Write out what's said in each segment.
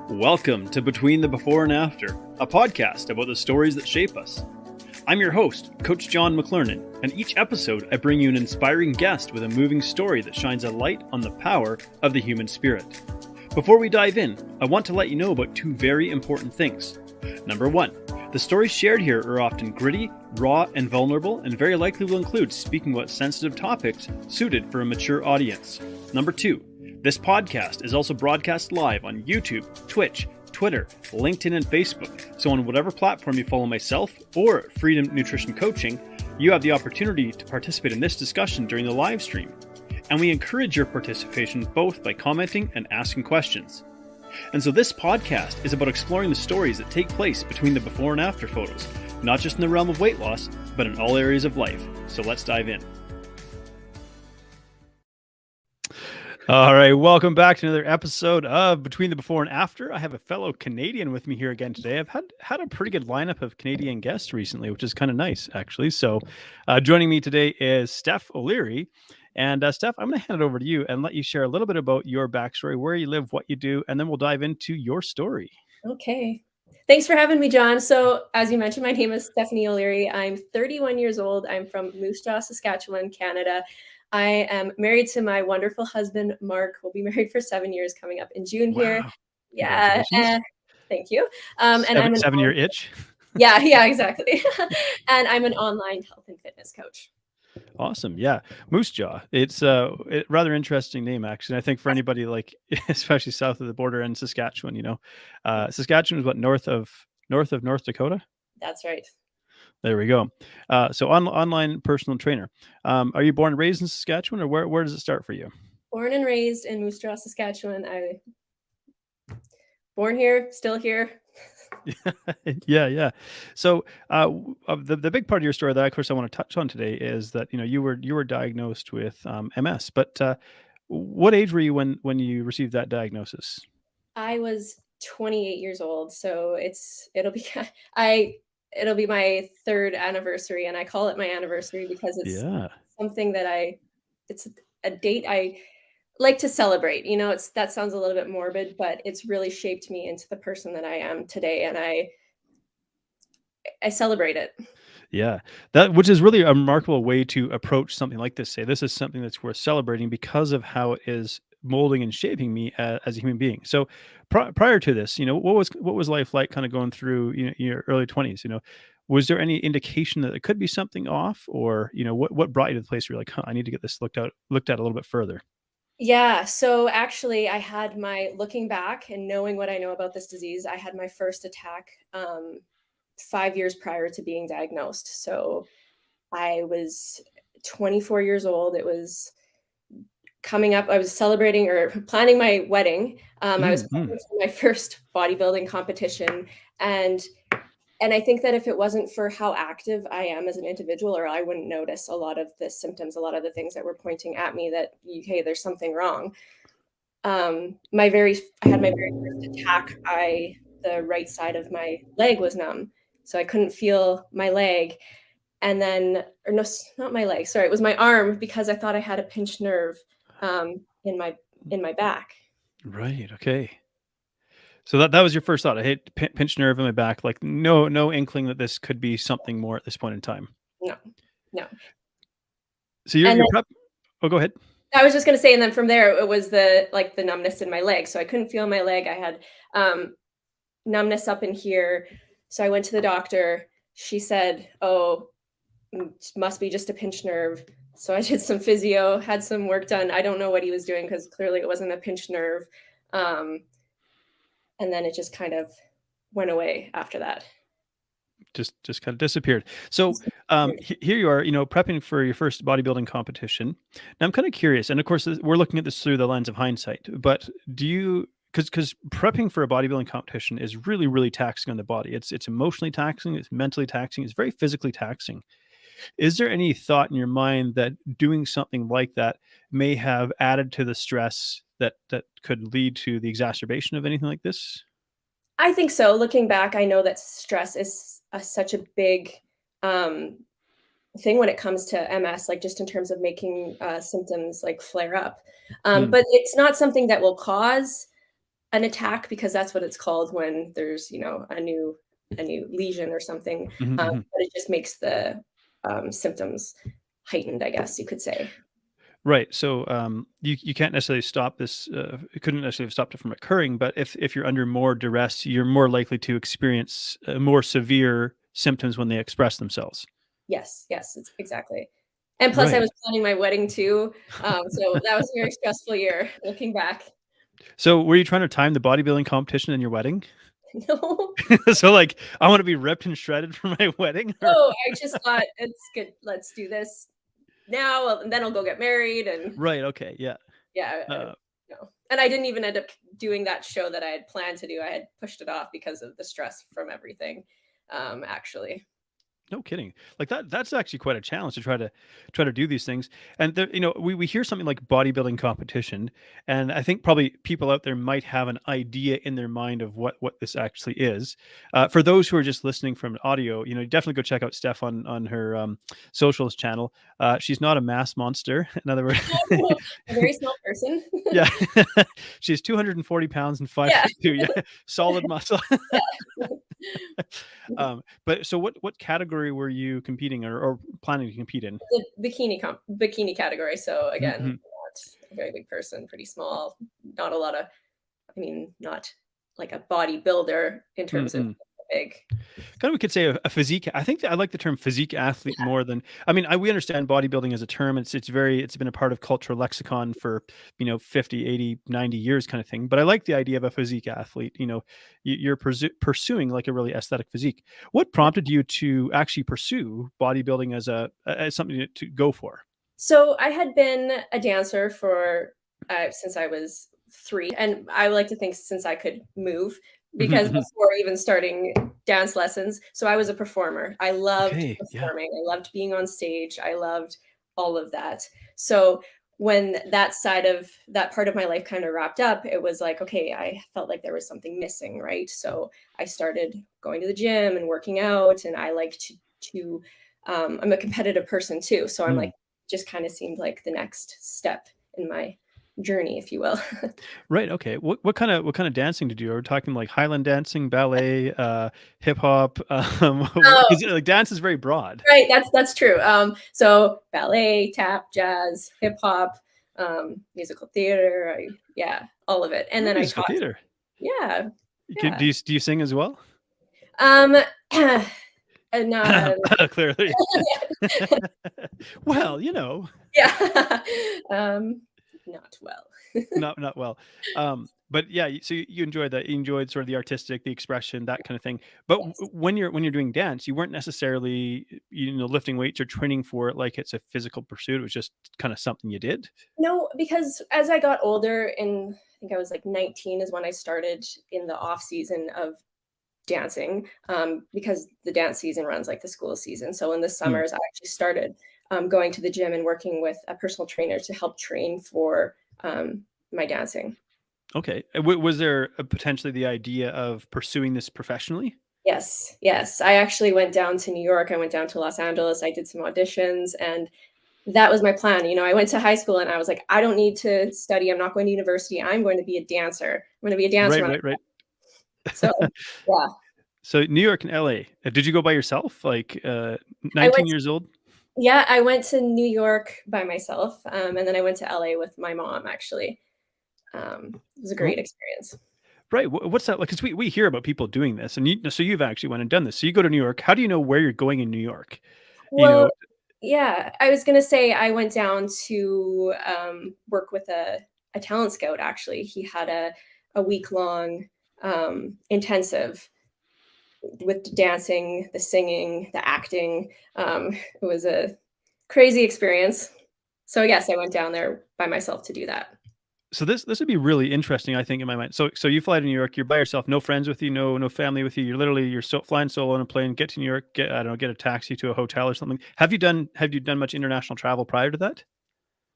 Welcome to Between the Before and After, a podcast about the stories that shape us. I'm your host, Coach John McLernan, and each episode I bring you an inspiring guest with a moving story that shines a light on the power of the human spirit. Before we dive in, I want to let you know about two very important things. Number one, the stories shared here are often gritty, raw, and vulnerable, and very likely will include speaking about sensitive topics suited for a mature audience. Number two, this podcast is also broadcast live on YouTube, Twitch, Twitter, LinkedIn, and Facebook. So on whatever platform you follow myself or Freedom Nutrition Coaching, you have the opportunity to participate in this discussion during the live stream. And we encourage your participation both by commenting and asking questions. And so this podcast is about exploring the stories that take place between the before and after photos, not just in the realm of weight loss, but in all areas of life. So let's dive in. All right, welcome back to another episode of Between the Before and After. I have a fellow Canadian with me here again today. I've had a pretty good lineup of Canadian guests recently, which is kind of nice, actually. So joining me today is Steph O'Leary. And Steph, I'm going to hand it over to you and let you share a little bit about your backstory, where you live, what you do, and then we'll dive into your story. Okay. Thanks for having me, John. So as you mentioned, my name is Stephanie O'Leary. I'm 31 years old. I'm from Moose Jaw, Saskatchewan, Canada. I am married to my wonderful husband, Mark. We'll be married for 7 years coming up in June here. Yeah. Thank you. And I'm a 7-year itch. Yeah, exactly. And I'm an online health and fitness coach. Awesome. Yeah. Moose Jaw. It's a rather interesting name, actually. I think for anybody like, especially south of the border in Saskatchewan, Saskatchewan is what, north of North Dakota? That's right. There we go. So online personal trainer. Are you born and raised in Saskatchewan, or where does it start for you? Born and raised in Moose Jaw, Saskatchewan. Born here, still here. Yeah. So the big part of your story that, of course, I want to touch on today is that you were diagnosed with MS. But what age were you when you received that diagnosis? I was 28 years old, so it'll be my third anniversary, and I call it my anniversary because it's something that it's a date I like to celebrate. That sounds a little bit morbid, but it's really shaped me into the person that I am today, and I celebrate it. Yeah, which is really a remarkable way to approach something like this. Say, this is something that's worth celebrating because of how it is molding and shaping me as a human being. So prior to this, what was life like kind of going through your early 20s? Was there any indication that it could be something off, or what brought you to the place where you're like, I need to get this looked at a little bit further? Yeah, so actually looking back and knowing what I know about this disease, I had my first attack 5 years prior to being diagnosed. So I was 24 years old. It was coming up. I was celebrating or planning my wedding. I was planning for my first bodybuilding competition. And I think that if it wasn't for how active I am as an individual, or I wouldn't notice a lot of the symptoms, a lot of the things that were pointing at me that, hey, there's something wrong. I had my very first attack. The right side of my leg was numb. So I couldn't feel my leg. And then, or no, not my leg. Sorry, it was my arm, because I thought I had a pinched nerve in my back. Right. Okay. So that was your first thought. I hit pinched nerve in my back. Like no inkling that this could be something more at this point in time. No. So you're prep. Oh, go ahead. I was just going to say, and then from there, it was the numbness in my leg. So I couldn't feel my leg. I had numbness up in here. So I went to the doctor. She said, "Oh, it must be just a pinched nerve." So I did some physio, had some work done. I don't know what he was doing, because clearly it wasn't a pinched nerve. And then it just kind of went away after that. Just kind of disappeared. So here you are, prepping for your first bodybuilding competition. Now I'm kind of curious, and of course we're looking at this through the lens of hindsight, but do you, because prepping for a bodybuilding competition is really, really taxing on the body. It's emotionally taxing, it's mentally taxing, it's very physically taxing. Is there any thought in your mind that doing something like that may have added to the stress that could lead to the exacerbation of anything like this? I think so. Looking back, I know that stress is such a big thing when it comes to MS, like just in terms of making symptoms like flare up. But it's not something that will cause an attack, because that's what it's called when there's, a new lesion or something. Mm-hmm. But it just makes the symptoms heightened, I guess you could say. Right. So you can't necessarily stop this. It couldn't necessarily stop it from occurring. But if you're under more duress, you're more likely to experience more severe symptoms when they express themselves. Yes, yes, it's exactly. And plus, I Right. was planning my wedding too, so that was a very stressful year looking back. So were you trying to time the bodybuilding competition in your wedding? No. So like, I want to be ripped and shredded for my wedding, or No, I just thought, "It's good, let's do this now, and then I'll go get married," and right? Okay, yeah. yeah, Uh, no. And I didn't even end up doing that show that I had planned to do. I had pushed it off because of the stress from everything, actually. No kidding. Like that's actually quite a challenge to try to do these things. And there, we hear something like bodybuilding competition, and I think probably people out there might have an idea in their mind of what this actually is. For those who are just listening from audio, definitely go check out Steph on her socials channel. She's not a mass monster. In other words, A very small person. yeah, she's 240 pounds and five Yeah. foot two. Yeah, solid muscle. Yeah. But so what category were you competing or planning to compete in? The bikini category, so again, Mhm, not a very big person, pretty small, not a lot of not like a bodybuilder in terms of mm. big. Kind of we could say a physique. I think that I like the term physique athlete more than I mean, we understand bodybuilding as a term. It's been a part of cultural lexicon for, 50, 80, 90 years kind of thing. But I like the idea of a physique athlete. You're pursuing like a really aesthetic physique. What prompted you to actually pursue bodybuilding as something to go for? So I had been a dancer for since I was 3, and I like to think since I could move, because before even starting dance lessons, so I was a performer. I loved Okay, yeah. performing. I loved being on stage. I loved all of that. So when that part of my life kind of wrapped up, it was like, okay, I felt like there was something missing, right? So I started going to the gym and working out, and I like to I'm a competitive person too. So I'm Mm. like, just kind of seemed like the next step in my journey, if you will. Right. Okay. What kind of dancing did you do? Are we talking like Highland dancing, ballet, hip hop? Oh, Because like dance is very broad. right. That's true. So ballet, tap, jazz, hip hop, musical theater, yeah, all of it. And Oh, then I musical taught. theater. Yeah, Do yeah. you sing as well? Um, and Clearly. yeah, Well, yeah. Not well. not well. But yeah, so you enjoyed that. You enjoyed sort of the artistic, the expression, that kind of thing. But Yes. when you're doing dance, you weren't necessarily lifting weights or training for it like it's a physical pursuit. It was just kind of something you did. No, because as I got older, and I think I was like 19 is when I started in the off season of dancing, because the dance season runs like the school season. So in the Hmm. summers, I actually started going to the gym and working with a personal trainer to help train for my dancing. Okay. Was there potentially the idea of pursuing this professionally? Yes, yes. I actually went down to New York. I went down to Los Angeles. I did some auditions, and that was my plan. I went to high school and I was like, I don't need to study. I'm not going to university. I'm going to be a dancer. I'm going to be a dancer. Right, right, right. So, yeah, So New York and LA. Did you go by yourself? Like I went 19 years old? Yeah, I went to New York by myself, and then I went to LA with my mom, actually. It was a Oh, great experience. right. What's that like? Because we hear about people doing this, and so you've actually went and done this. So you go to New York. How do you know where you're going in New York? You Well, know, yeah, I was gonna say I went down to, work with a talent scout, actually. He had a week-long, intensive with the dancing, the singing, the acting. It was a crazy experience. So, yes, I went down there by myself to do that. so this would be really interesting, I think, in my mind. So you fly to New York. You're by yourself. No friends with you. No family with you. You're flying solo on a plane. Get to New York. I don't know. Get a taxi to a hotel or something. Have you done much international travel prior to that?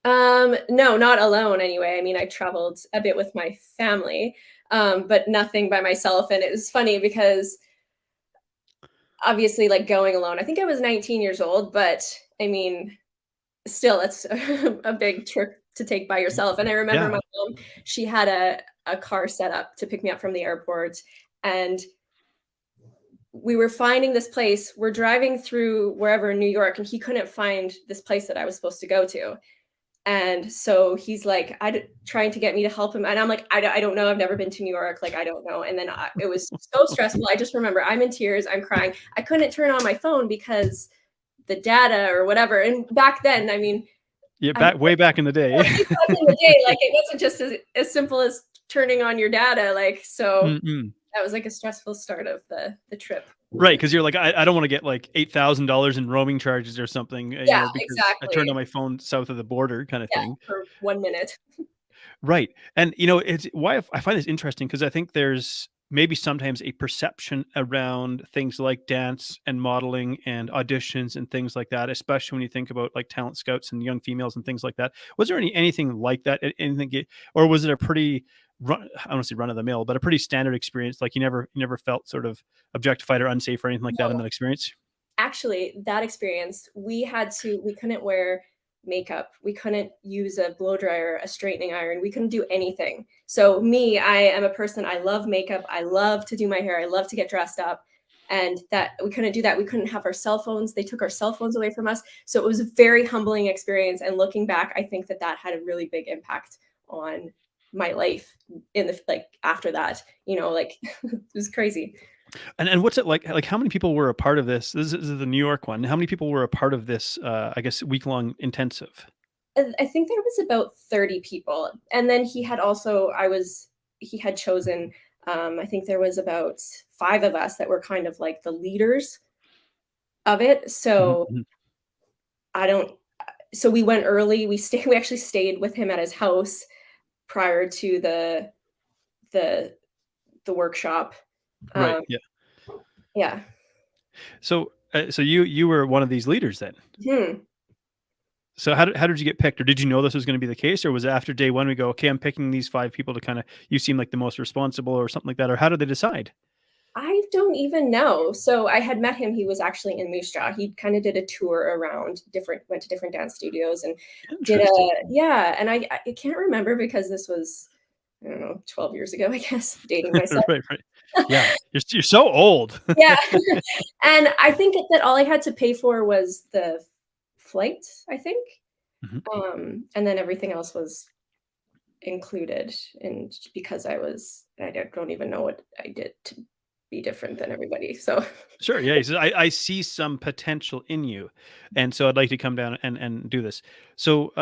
No, not alone anyway. I mean, I traveled a bit with my family, but nothing by myself. And it was funny because obviously, like going alone, I think I was 19 years old, but I mean, still, it's a big trip to take by yourself. And I remember Yeah. my mom, she had a car set up to pick me up from the airport, and we were finding this place. We're driving through wherever in New York, and he couldn't find this place that I was supposed to go to. And so he's like, trying to get me to help him. And I'm like, I don't know. I've never been to New York. Like, I don't know. And then it was so stressful. I just remember I'm in tears. I'm crying. I couldn't turn on my phone because the data or whatever. And back then, I mean, yeah, way back in the day. Back in the day, like it wasn't just as simple as turning on your data. Like, so that was like a stressful start of the trip. Right, because you're like, I don't want to get like $8,000 in roaming charges or something, Yeah, because exactly. I turned on my phone south of the border, kind of thing. For 1 minute. Right, and it's why I find this interesting, because I think there's maybe sometimes a perception around things like dance and modeling and auditions and things like that, especially when you think about like talent scouts and young females and things like that. Was there anything like that? Anything, or was it a pretty I don't want to say run of the mill, but a pretty standard experience? Like you never felt sort of objectified or unsafe or anything like that in that experience? Actually, that experience, we couldn't wear makeup. We couldn't use a blow dryer, a straightening iron. We couldn't do anything. So me, I am a person, I love makeup. I love to do my hair. I love to get dressed up. And that we couldn't do that. We couldn't have our cell phones. They took our cell phones away from us. So it was a very humbling experience. And looking back, I think that had a really big impact on my life after that, like it was crazy. And what's it like? Like, how many people were a part of this? This is the New York one. How many people were a part of this? I guess week-long intensive. I think there was about 30 people, and then he had chosen. I think there was about 5 of us that were kind of like the leaders of it. So So we went early. We actually stayed with him at his house prior to the workshop. Right. Yeah. Yeah. So you were one of these leaders then. So how did you get picked, or did you know this was going to be the case, or was it after day one we go, okay, I'm picking these 5 people to kind of, you seem like the most responsible or something like that, or how did they decide? I don't even know. So I had met him. He was actually in Moose Jaw. He kind of did a tour around went to different dance studios and did and I can't remember because this was, I don't know, 12 years ago, I guess, dating myself. Right. Yeah. You're so old. Yeah. And I think that all I had to pay for was the flight, I think. And then everything else was included. And because I don't even know what I did to be different than everybody. So Sure. Yeah. He says, I see some potential in you. And so I'd like to come down and do this. So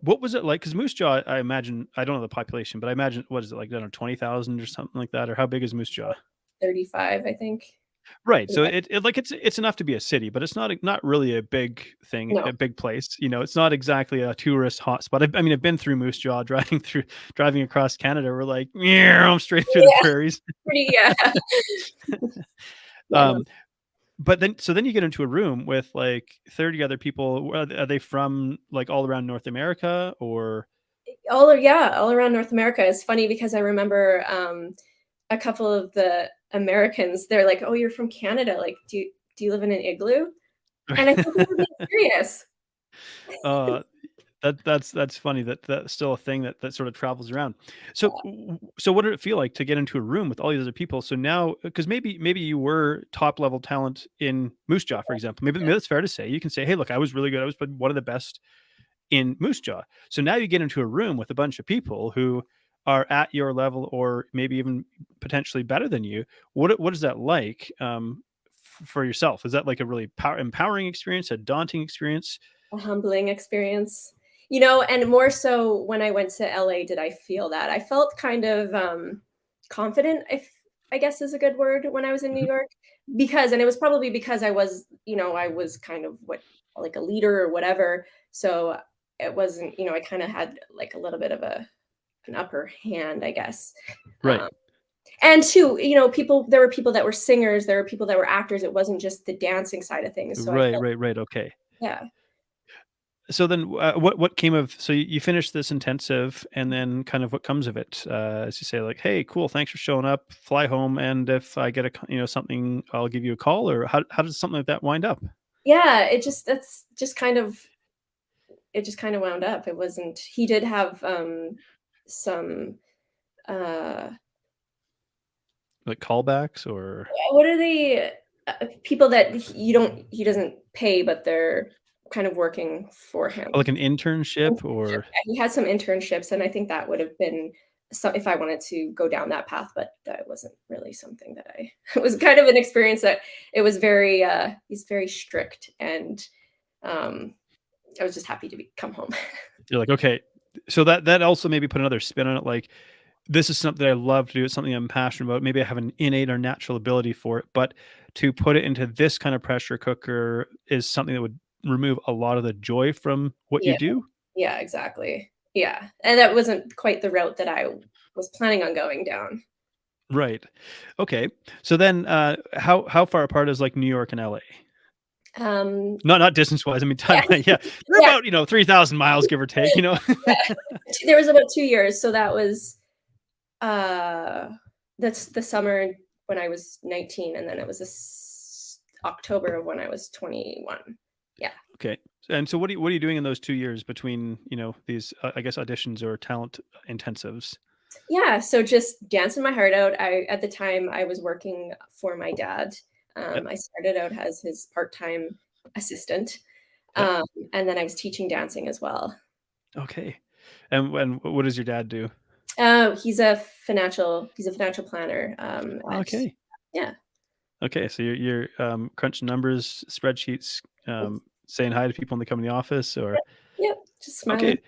what was it like? Because Moose Jaw, I imagine, I don't know the population, but I imagine, what is it like? I don't know, 20,000 or something like that? Or how big is Moose Jaw? 35, I think. Right. So it's enough to be a city, but it's not really a big thing, No. a big place. It's not exactly a tourist hotspot. I mean, I've been through Moose Jaw, driving across Canada. We're like, I'm straight through the prairies. But then you get into a room with like 30 other people. Are they from like all around North America, or? All around North America. It's funny because I remember a couple of the Americans, they're like, "Oh, you're from Canada. Like, do you live in an igloo?" And I think they were being serious. That's funny that that's still a thing that sort of travels around. So what did it feel like to get into a room with all these other people? So now, because maybe you were top level talent in Moose Jaw, for example. Maybe that's fair to say. You can say, hey, look, I was really good. I was one of the best in Moose Jaw. So now you get into a room with a bunch of people who are at your level, or maybe even potentially better than you. What is that like for yourself? Is that like a really empowering experience, a daunting experience? A humbling experience, and more so when I went to LA, did I feel that. I felt kind of confident, if I guess is a good word, when I was in New York, and it was probably because I was kind of like a leader or whatever. So it wasn't, I kind of had like a little bit of an upper hand, I guess. Right. And too, there were people that were singers, there were people that were actors. It wasn't just the dancing side of things. So Right. Okay. Yeah. So then what came of, so you finished this intensive, and then kind of what comes of it, as you say, like, hey, cool, thanks for showing up, fly home, and if I get something, I'll give you a call, or how does something like that wind up? Yeah, it just kind of wound up. It wasn't, he did have some Like callbacks or what are they? People that he doesn't pay, but they're kind of working for him. like an internship Internship, or yeah, he had some internships, and I think that would have been so if I wanted to go down that path, but that wasn't really something that I it was kind of an experience that it was very, he's very strict, and, um, I was just happy to come home. you're like, okay. So that also maybe put another spin on it. Like, this is something I love to do. It's something I'm passionate about. Maybe I have an innate or natural ability for it, but to put it into this kind of pressure cooker is something that would remove a lot of the joy from what you Yeah, do. yeah, exactly. Yeah, and that wasn't quite the route that I was planning on going down. Right. Okay. So then, how far apart is like New York and LA? Um, Not distance wise. I mean time. yeah, Yeah, they're yeah, about 3,000 miles, give or take. yeah. There was about 2 years, so that was, uh, that's the summer when I was 19, and then it was this October of when I was 21. Yeah. Okay. And so what are you doing in those 2 years between these I guess auditions or talent intensives? Yeah, so just dancing my heart out. At the time, I was working for my dad. Yep. I started out as his part-time assistant, Yep. um, and then I was teaching dancing as well. Okay. And what does your dad do? He's a financial planner, at Okay. yeah. Okay. So you're crunching numbers, spreadsheets, saying hi to people when they come in the office, or Yep, just smiling. okay.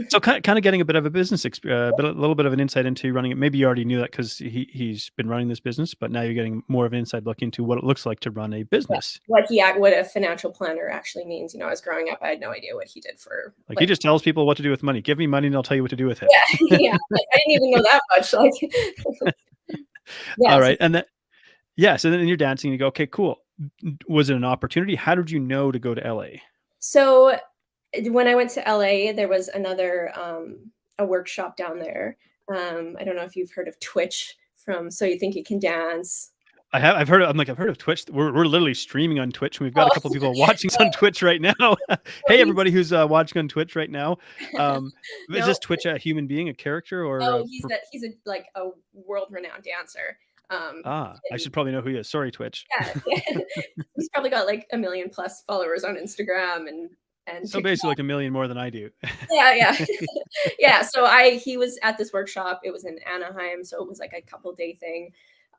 So kind of getting a bit of a business, but a little bit of an insight into running it. Maybe you already knew that because he's been running this business, but now you're getting more of an inside look into what it looks like to run a Yeah, business. what a financial planner actually means. I was growing up, I had no idea what he did for, Like he like just tells people what to do with money. Give me money, and I'll tell you what to do with it. yeah, yeah, like, I didn't even know that much, like yeah, All so right, and then yeah, so then you're dancing. You go, okay, cool. Was it an opportunity? How did you know to go to LA? so when I went to LA, there was another, a workshop down there. I don't know if you've heard of Twitch from So You Think You Can Dance. I have. I've heard. I've heard of Twitch. We're literally streaming on Twitch, and we've got a Oh, couple people watching us on Twitch right now. so Hey, he's everybody who's watching on Twitch right now. Um, is no, this Twitch a human being, a character, or oh, he's a like a world-renowned dancer. I And should probably know who he is. Sorry, Twitch. yeah, he's probably got like 1,000,000 plus followers on Instagram and So TikTok. basically, like a million more than I do. Yeah, yeah. Yeah, so I he was at this workshop, it was in Anaheim, so it was like a couple day thing,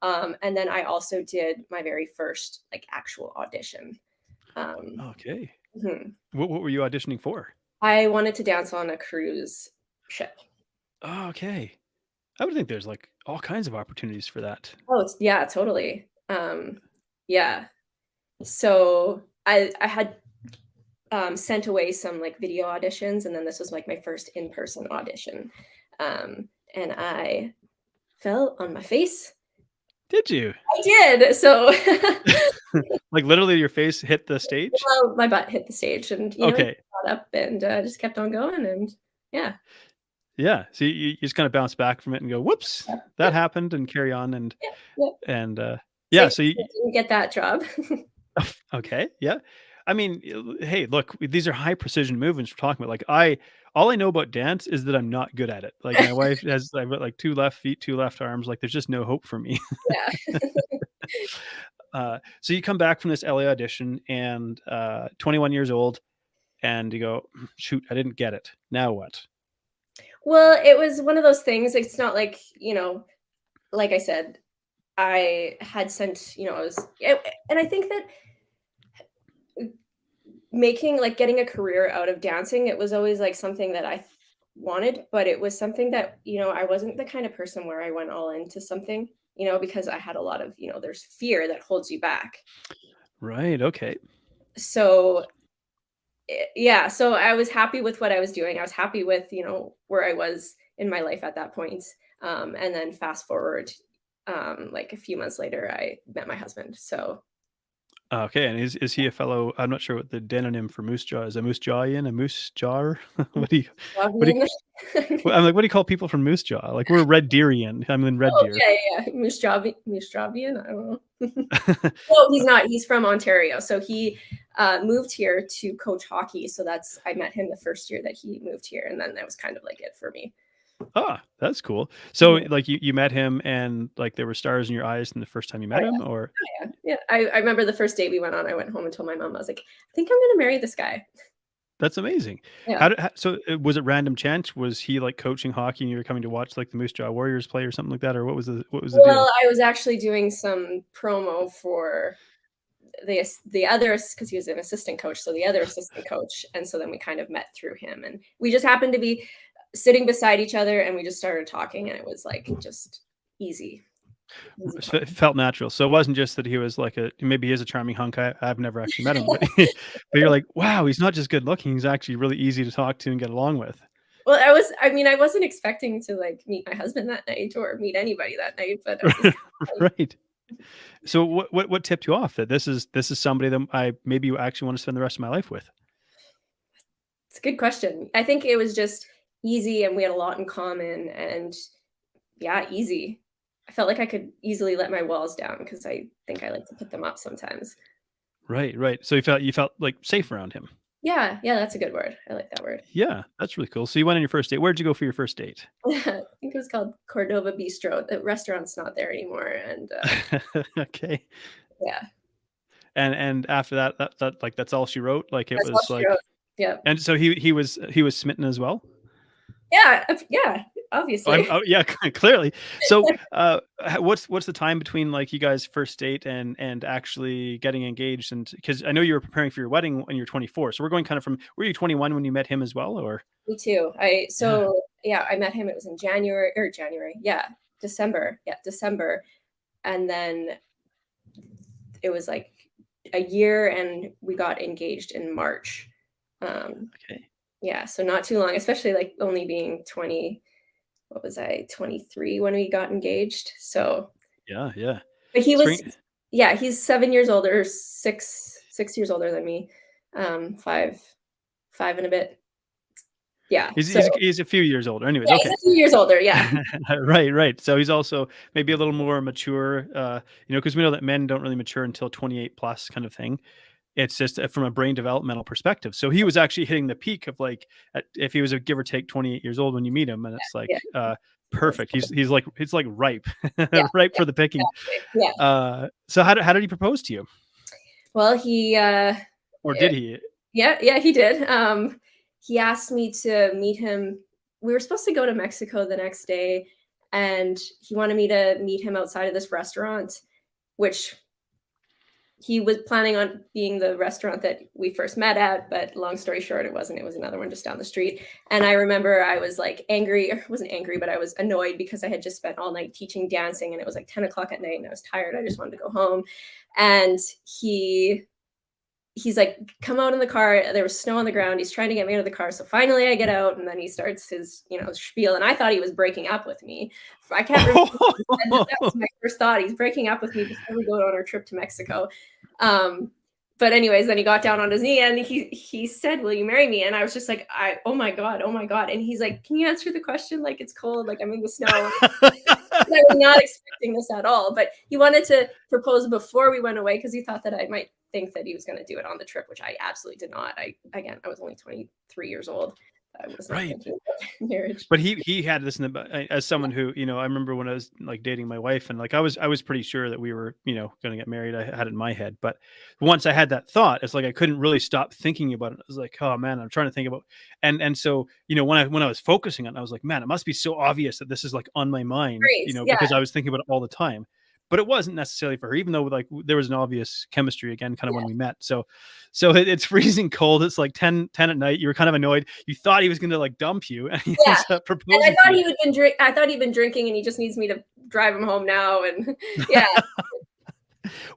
and then I also did my very first, like, actual audition. Um, Okay. mhm. What were you auditioning for? I wanted to dance on a cruise ship. Okay. I would think there's like all kinds of opportunities for that. Oh, it's yeah, totally. Yeah. So I had, sent away some, like, video auditions, and then this was, like, my first in-person audition, and I fell on my face. Did you? I did, so Like literally, your face hit the stage? well, my butt hit the stage and, you Okay. got up and, just kept on going and yeah. Yeah. So you just kind of bounce back from it and go, "Whoops, Yep, that yep, happened," and carry on. And yep, yep. and yeah. Same So I didn't get that job. okay, yeah. I mean, hey, look, these are high precision movements we're talking about. Like all I know about dance is that I'm not good at it. Like my wife has, I've got like two left feet, two left arms. Like there's just no hope for me. Yeah. So you come back from this LA audition and 21 years old, and you go, shoot, I didn't get it. Now what? Well, it was one of those things, it's not like, like I said, I had sent, I was and I think that making like getting a career out of dancing, it was always like something that wanted, but it was something that, I wasn't the kind of person where I went all into something, because I had a lot of, there's fear that holds you back. Right. Okay. So yeah, so I was happy with what I was doing. I was happy with, where I was in my life at that point. And then fast forward, like a few months later, I met my husband. So Okay. And is he a fellow? I'm not sure what the demonym for moose jaw is. A moose jawian, a moose jar? what do you what do you Fabian. well, I'm like, what do you call people from moose jaw? Like we're red deerian. I'm in red Oh deer. yeah, yeah, yeah. Moose Javian, I don't know. No, he's not. He's from Ontario. So he moved here to coach hockey. So I met him the first year that he moved here, and then that was kind of like it for me. Ah, that's cool. So, Mhm. like, you met him and, like, there were stars in your eyes from the first time you Oh met yeah, him, or oh yeah, yeah. I remember the first date we went on. I went home and told my mom. I was like, I think I'm gonna marry this guy. that's amazing. Yeah. Was it random chance? Was he, like, coaching hockey and you were coming to watch, like, the Moose Jaw Warriors play or something like that, or what was the Well, deal? I was actually doing some promo for the other because he was an assistant coach, so the other assistant coach, and so then we kind of met through him, and we just happened to be sitting beside each other, and we just started talking, and it was like just easy, easy It fun. felt natural. So it wasn't just that he was like maybe he is a charming hunk. I've never actually met him, but but you're like, wow, he's not just good looking. He's actually really easy to talk to and get along with. Well, I mean, I wasn't expecting to like meet my husband that night or meet anybody that night, but I was just like, Right. So what tipped you off that this is somebody that I maybe you actually want to spend the rest of my life with? it's a good question. I think it was just easy and we had a lot in common and yeah, easy. I felt like I could easily let my walls down because I think I like to put them up sometimes. Right, right. So you felt like safe around him. Yeah, yeah, that's a good word. I like that word. Yeah, that's really cool. So you went on your first date. Where'd you go for your first date? I think it was called Cordova Bistro. The restaurant's not there anymore, and, Okay. yeah, And after that like that's all she wrote. Like it that's all was she wrote. like, Yep. and so he was smitten as well. Yeah, yeah, obviously. Oh, yeah, clearly. So, what's the time between, like, you guys' first date and actually getting engaged? And because I know you were preparing for your wedding when you're 24, so we're going kind of from were you 21 when you met him as well, or? Me too. Yeah. Yeah, I met him, it was in January, yeah, December, and then it was, like, a year, and we got engaged in March. Um, Okay. yeah, so not too long, especially, like, only being 20 what was I, 23 when we got engaged, so Yeah, yeah. but he was Spring yeah, he's 7 years older, 6 years older than me, 5 and a bit. Yeah, he's so he's he's a few years older. Anyways, yeah, he's okay. a few years older, yeah. Right, right. So he's also maybe a little more mature, because we know that men don't really mature until 28 plus kind of thing. It's just, from a brain developmental perspective. So he was actually hitting the peak of, like, if he was a give or take 28 years old when you meet him, and it's Yeah, like, he was. perfect. He's like ripe, Yeah, ripe yeah, for the picking. exactly, yeah. So how did he propose to you? Well, Or eh did he? yeah, yeah, he did, he asked me to meet him we were supposed to go to Mexico the next day, and he wanted me to meet him outside of this restaurant, which he was planning on being the restaurant that we first met at, but long story short, it wasn't. It was another one just down the street. And I remember I was like angry, or wasn't angry, but I was annoyed because I had just spent all night teaching dancing and it was like 10 o'clock at night and I was tired. I just wanted to go home. And he's like, come out in the car. There was snow on the ground. He's trying to get me out of the car. So finally I get out and then he starts his, spiel. And I thought he was breaking up with me. I can't remember. That was my first thought. He's breaking up with me before we go on our trip to Mexico. Um, but anyways, then he got down on his knee and he said, "Will you marry me?" And I was just like, oh my god, oh my god. And he's like, "Can you answer the question? Like it's cold, like I'm in the snow." I was not expecting this at all. But he wanted to propose before we went away because he thought that I might think that he was going to do it on the trip, which I absolutely did not. I was only 23 years old. I was not Right. thinking about marriage. But he had this in the as someone who, I remember when I was, like, dating my wife, and, like, I was pretty sure that we were, gonna get married. I had it in my head, but once I had that thought, it's like I couldn't really stop thinking about it. I was like, "Oh, man," I'm trying to think about, and so, when I was focusing on it, I was like, "Man, it must be so obvious that this is, like, on my mind," Great. Yeah. because I was thinking about it all the time. But it wasn't necessarily for her, even though, like, there was an obvious chemistry again, kind of when we met. So it's freezing cold. It's like 10 at night. You were kind of annoyed. You thought he was going to, like, dump you, and he Yeah. ends up And proposing to you. I thought he'd been drinking and he just needs me to drive him home now. And yeah.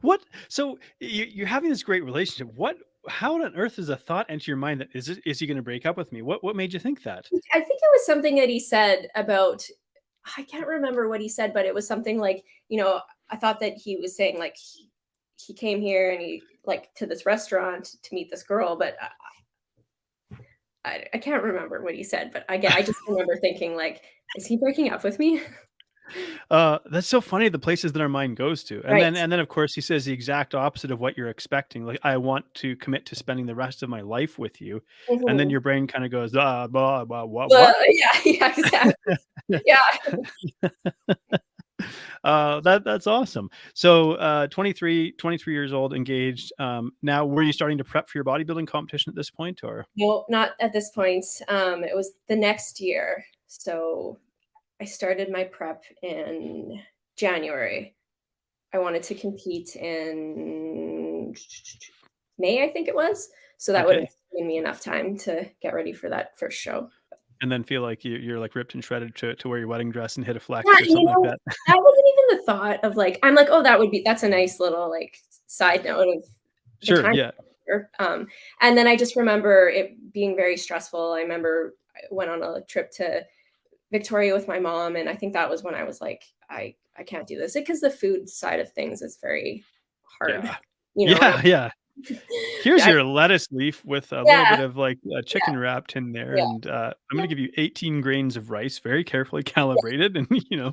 What? So you're having this great relationship. How on earth does a thought enter your mind that is he going to break up with me? What made you think that? I think it was something that he said about I can't remember what he said, but it was something like, I thought that he was saying like he came here and he like to this restaurant to meet this girl, but I can't remember what he said, but I just remember thinking like, is he breaking up with me? That's so funny, the places that our mind goes to. And then Right. and then, of course, he says the exact opposite of what you're expecting. Like, "I want to commit to spending the rest of my life with you." And then Mhm. your brain kinda goes, "Ah, blah, blah, what?" Yeah, yeah, exactly. Yeah. That's awesome. So, 23 years old, engaged. Now were you starting to prep for your bodybuilding competition at this point, or? No, not at this point. It was the next year. So I started my prep in January. I wanted to compete in May, I think it was. So that would have Okay. given me enough time to get ready for that first show. And then feel like you're, like, ripped and shredded to wear your wedding dress and hit a Yeah, flex or something like that. that wasn't even the thought of like, I'm like, oh, that's a nice little like side note of the Sure, time. yeah. And then I just remember it being very stressful. I remember I went on a trip to Victoria with my mom, and I think that was when I was like, I can't do this because the food side of things is very hard, Yeah. and Yeah, yeah. Here's I your lettuce leaf with a little yeah, bit of, like, yeah, chicken wrapped in there, yeah, and, I'm yeah, gonna give you 18 grains of rice, very carefully calibrated, and, yeah,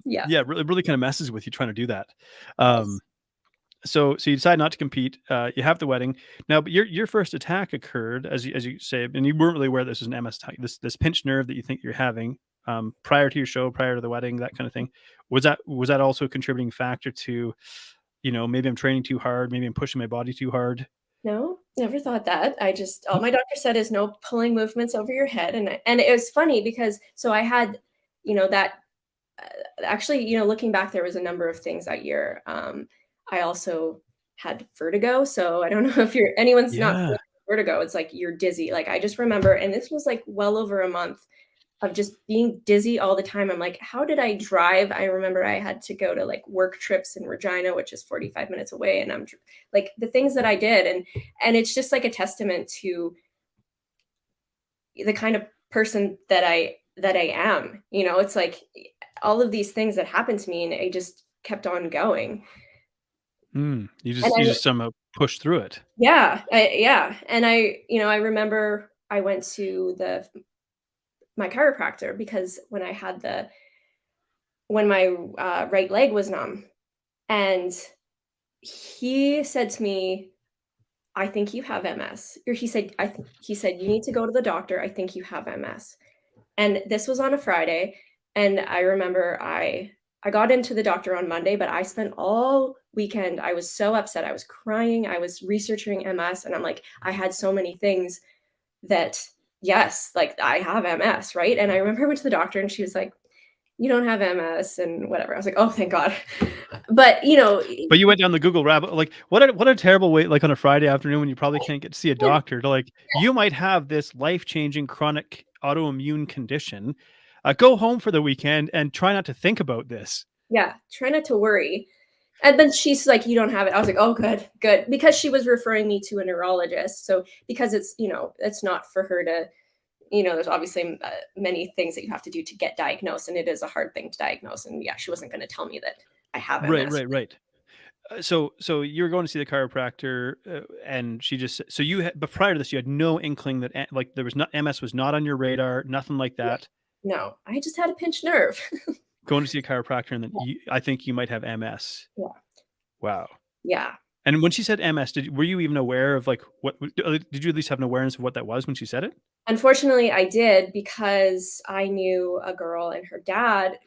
yeah, yeah, really really kinda messes with you trying to do that. yes. Um, so you decide not to compete, you have the wedding. Now, but your first attack occurred, as you say, and you weren't really aware this was an MS attack, this pinched nerve that you think you're having, prior to your show, prior to the wedding, that kinda thing. Was that also a contributing factor to, maybe I'm training too hard, maybe I'm pushing my body too hard? No, never thought that. I just all my doctor said is no pulling movements over your head, and it was funny because so I had, that actually, looking back, there was a number of things that year. I also had vertigo, so I don't know if anyone's not Yeah. familiar with vertigo. It's like you're dizzy. Like I just remember, and this was like well over a month of just being dizzy all the time. I'm like, how did I drive? I remember I had to go to like work trips in Regina, which is 45 minutes away, and like the things that I did, and it's just like a testament to the kind of person that I am. It's like all of these things that happened to me, and I just kept on going. You And just you just somehow push through it. yeah, and I remember I went to my chiropractor because when my right leg was numb, and he said to me, "I think you have MS." Or he said, "You need to go to the doctor. I think you have MS." And this was on a Friday, and I remember I got into the doctor on Monday, but I spent all weekend I was so upset, I was crying, I was researching MS, and I'm like, I had so many things that yes, like, I have MS, right? And I remember I went to the doctor, and she was like, "You don't have MS," and whatever. I was like, "Oh, thank God." But, But you went down the Google rabbit, like, what a terrible way, like, on a Friday afternoon when you probably can't get to see a doctor, to, like, you might have this life-changing chronic autoimmune condition. Go home for the weekend and try not to think about this. yeah, try not to worry. And then she's like, "You don't have it." I was like, "Oh, good, good," because she was referring me to a neurologist. So because it's not for her to, there's obviously many things that you have to do to get diagnosed, and it is a hard thing to diagnose. And yeah, she wasn't going to tell me that I have Right, MS. right, right. So you're going to see the chiropractor, and she just so you had but prior to this, you had no inkling that, like, there was not MS was not on your radar, nothing like Yeah. that. No, I just had a pinched nerve. Going to see a chiropractor, and then I think you might have MS. Yeah, Wow. yeah. And when she said MS, were you even aware of, like, did you at least have an awareness of what that was when she said it? Unfortunately, I did because I knew a girl and her dad.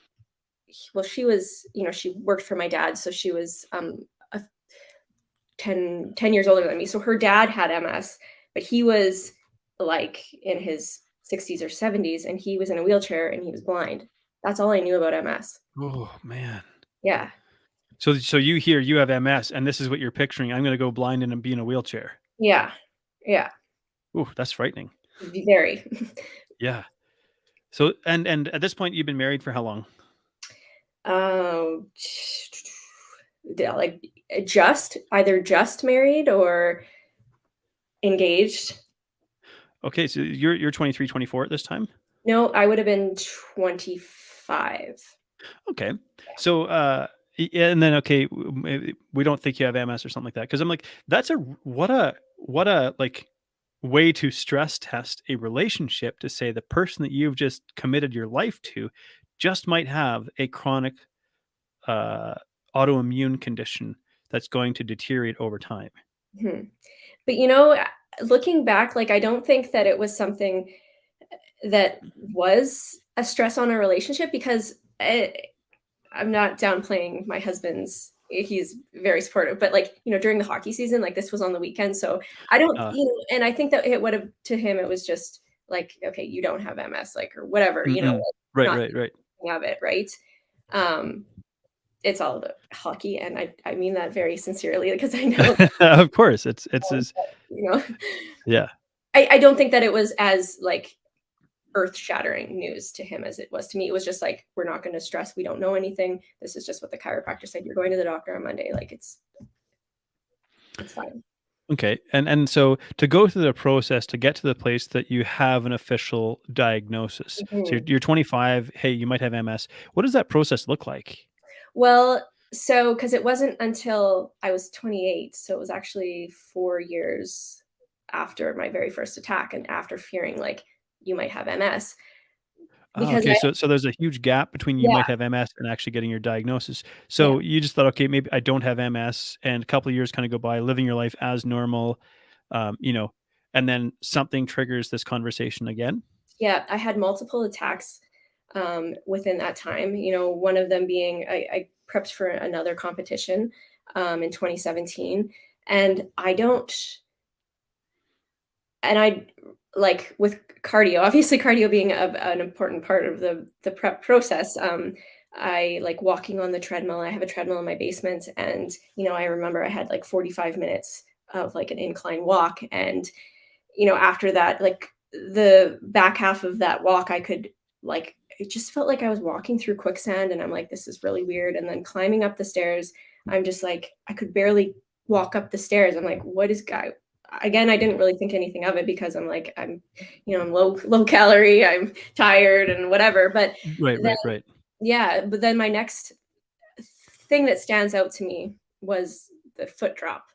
Well, she was, she worked for my dad, so she was a 10 years older than me. So her dad had MS, but he was like in his 60s or 70s, and he was in a wheelchair and he was blind. That's all I knew about MS. Oh, man. Yeah. So you hear you have MS, and this is what you're picturing, "I'm gonna go blind and be in a wheelchair." Yeah. Yeah. Ooh, that's frightening. Very. Yeah. So and at this point, you've been married for how long? um, like just either just married or engaged. Okay, so you're 23, 24 at this time? No, I would have been 25. Okay. So, yeah, and then, okay, we don't think you have MS or something like that, because I'm like, that's a what a, like, way to stress test a relationship, to say the person that you've just committed your life to just might have a chronic autoimmune condition that's going to deteriorate over time. Mhm. But looking back, like, I don't think that it was something that was a stress on our relationship because I'm not downplaying my husband's he's very supportive, but, during the hockey season, like, this was on the weekend, so I don't Uh, and I think that it would've to him, it was just like, "Okay, you don't have MS," like, or whatever, mm-mm. like, Right, not right, right. thinking of it, right? Um, it's all about hockey, and I mean that very sincerely because I know, Of course, it's as you know, yeah. I don't think that it was as, like, earth-shattering news to him as it was to me. It was just like, "We're not gonna stress, we don't know anything. This is just what the chiropractor said. You're going to the doctor on Monday, like, it's fine." Okay, and so to go through the process to get to the place that you have an official diagnosis. So Mhm. you're 25. Hey, you might have MS. What does that process look like? Well, so because it wasn't until I was 28, so it was actually 4 years after my very first attack and after fearing, like, you might have MS Oh, because okay. So there's a huge gap between you yeah, might have MS and actually getting your diagnosis. yeah. So you just thought, okay, maybe I don't have MS, and a couple of years kind of go by, living your life as normal, you know, and then something triggers this conversation again. Yeah, I had multiple attacks, within that time, one of them being I prepped for another competition, in 2017, and I like, with cardio obviously cardio being an important part of the prep process, I like walking on the treadmill. I have a treadmill in my basement, and, I remember I had, like, 45 minutes of, like, an incline walk, and after that, like, the back half of that walk, I could, like, it just felt like I was walking through quicksand, and I'm like, "This is really weird." And then climbing up the stairs, I'm just like, I could barely walk up the stairs. I'm like, "What is guy?" Again, I didn't really think anything of it because I'm like, I'm low calorie, I'm tired and whatever. But Right, then, right, right. yeah, but then my next thing that stands out to me was the foot drop.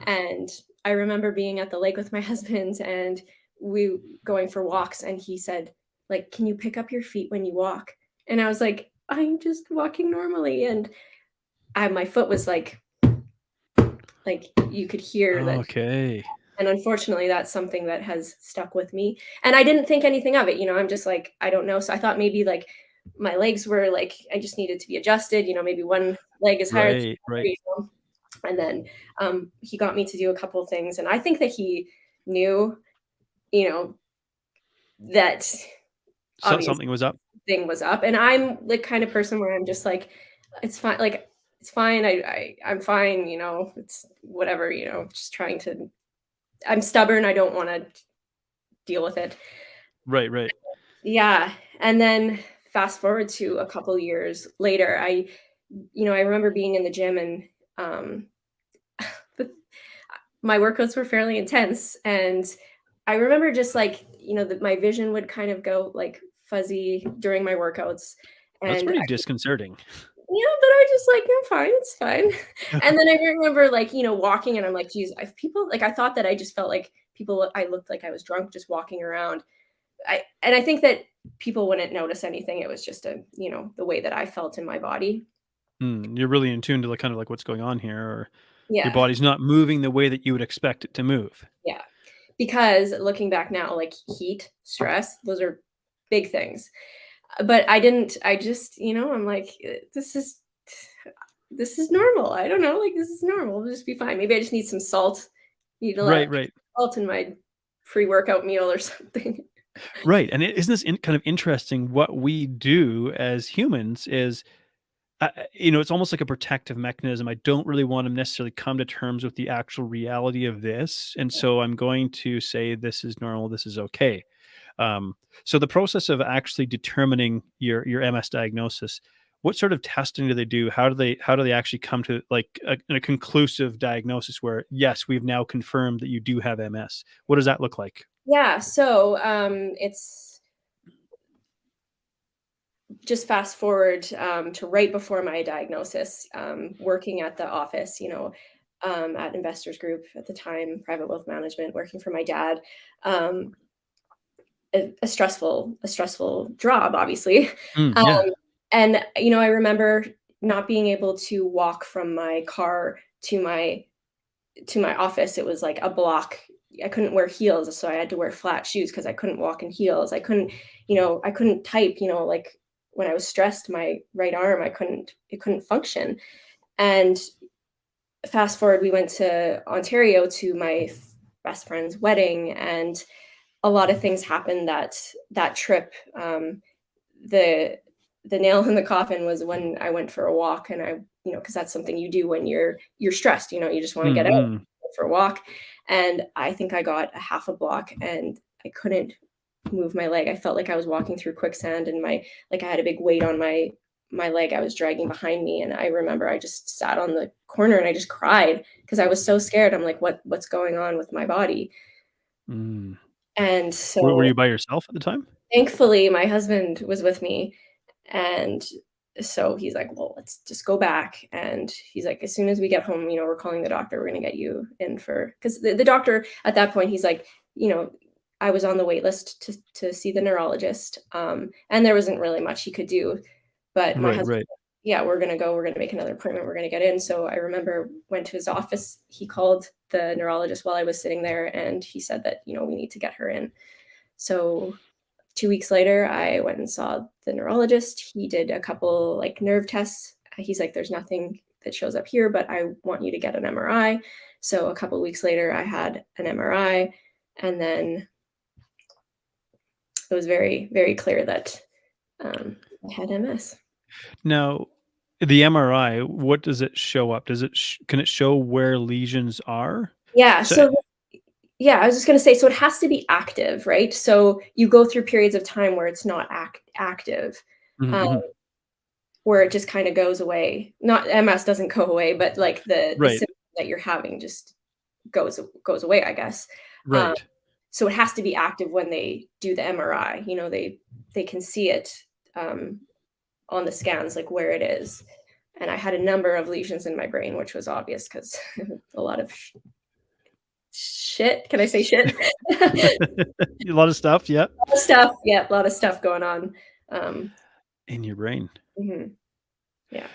And I remember being at the lake with my husband and we going for walks and he said, like, "Can you pick up your feet when you walk?" And I was like, "I'm just walking normally." And my foot was like you could hear that. Okay. And unfortunately, that's something that has stuck with me. And I didn't think anything of it. I'm just like, I don't know. So I thought maybe like my legs were like, I just needed to be adjusted. Maybe one leg is higher than Right, the other. right. And then he got me to do a couple of things. And I think that he knew, you know, that So obvious something was up. thing was up. And I'm the kind of person where I'm just like, it's fine. Like, it's fine. I'm fine. It's whatever, just trying to, I'm stubborn. I don't want to deal with it. Right, right. Yeah. And then fast forward to a couple years later, I remember being in the gym and, um, my workouts were fairly intense, and I remember just, like, that my vision would kind of go, like, fuzzy during my workouts, That's and pretty disconcerting. but I just like, "I'm fine, it's fine." And then I remember, like, walking, and I'm like, "Geez, if people," like, I thought that I just felt like I looked like I was drunk just walking around. I think that people wouldn't notice anything. It was just the way that I felt in my body. You're really in tune to like kind of like what's going on here, or your Yeah, body's not moving the way that you would expect it to move. yeah. Because looking back now, like, heat, stress, those are big things. But I just, I'm like, this is normal. I don't know, like, this is normal. It'll just be fine. Maybe I just need some salt. Need a lot of Right, right. salt in my pre-workout meal or something. Right, and isn't this kind of interesting? What we do as humans is, it's almost like a protective mechanism. I don't really want to necessarily come to terms with the actual reality of this, and so I'm going to say this is normal. This is okay. Um, so the process of actually determining your MS diagnosis, what sort of testing do they do? How do they actually come to like a conclusive diagnosis where yes, we've now confirmed that you do have MS? What does that look like? Yeah, so, it's just fast forward, to right before my diagnosis, working at the office, at Investors Group at the time, private wealth management, working for my dad. Um, a stressful job, obviously. Yeah. And I remember not being able to walk from my car to my office. It was like a block. I couldn't wear heels, so I had to wear flat shoes because I couldn't walk in heels. I couldn't type, like when I was stressed, my right arm, it couldn't function. And fast forward, we went to Ontario to my best friend's wedding, and a lot of things happened that trip. The nail in the coffin was when I went for a walk, and because that's something you do when you're stressed. You just want to get out Mm-hmm. for a walk, and I think I got a half a block, and I couldn't move my leg. I felt like I was walking through quicksand, and I had a big weight on my leg I was dragging behind me. And I remember I just sat on the corner and I just cried because I was so scared. I'm like, what's going on with my body? Mm. And Were so you by yourself at the time? thankfully my husband was with me. And so he's like, well, let's just go back. And he's like, as soon as we get home, we're calling the doctor. We're going to get you in because the doctor at that point, he's like, I was on the wait list to see the neurologist. And there wasn't really much he could do. But my Right, husband, right. yeah, we're going to make another appointment. We're going to get in. So I remember went to his office. He called the neurologist while I was sitting there. And he said that, we need to get her in. So 2 weeks later, I went and saw the neurologist. He did a couple like nerve tests. He's like, there's nothing that shows up here, but I want you to get an MRI. So a couple weeks later, I had an MRI, and then it was very, very clear that I had MS. Now, the MRI, what does it show up? Can it show where lesions are? Yeah. So, So yeah, I was just going to say, so it has to be active, right? So you go through periods of time where it's not active. mhm, Um, mhm. where it just kind of goes away. Not MS doesn't go away, but like the Right, symptom that you're having just goes away, I guess. Um, right. so it has to be active when they do the MRI. They can see it on the scans, like where it is. And I had a number of lesions in my brain, which was obvious because a lot of shit. Can I say shit? A lot of stuff, yeah, Stuff. Yeah, a lot of stuff going on. Um, in your brain. mhm, yeah.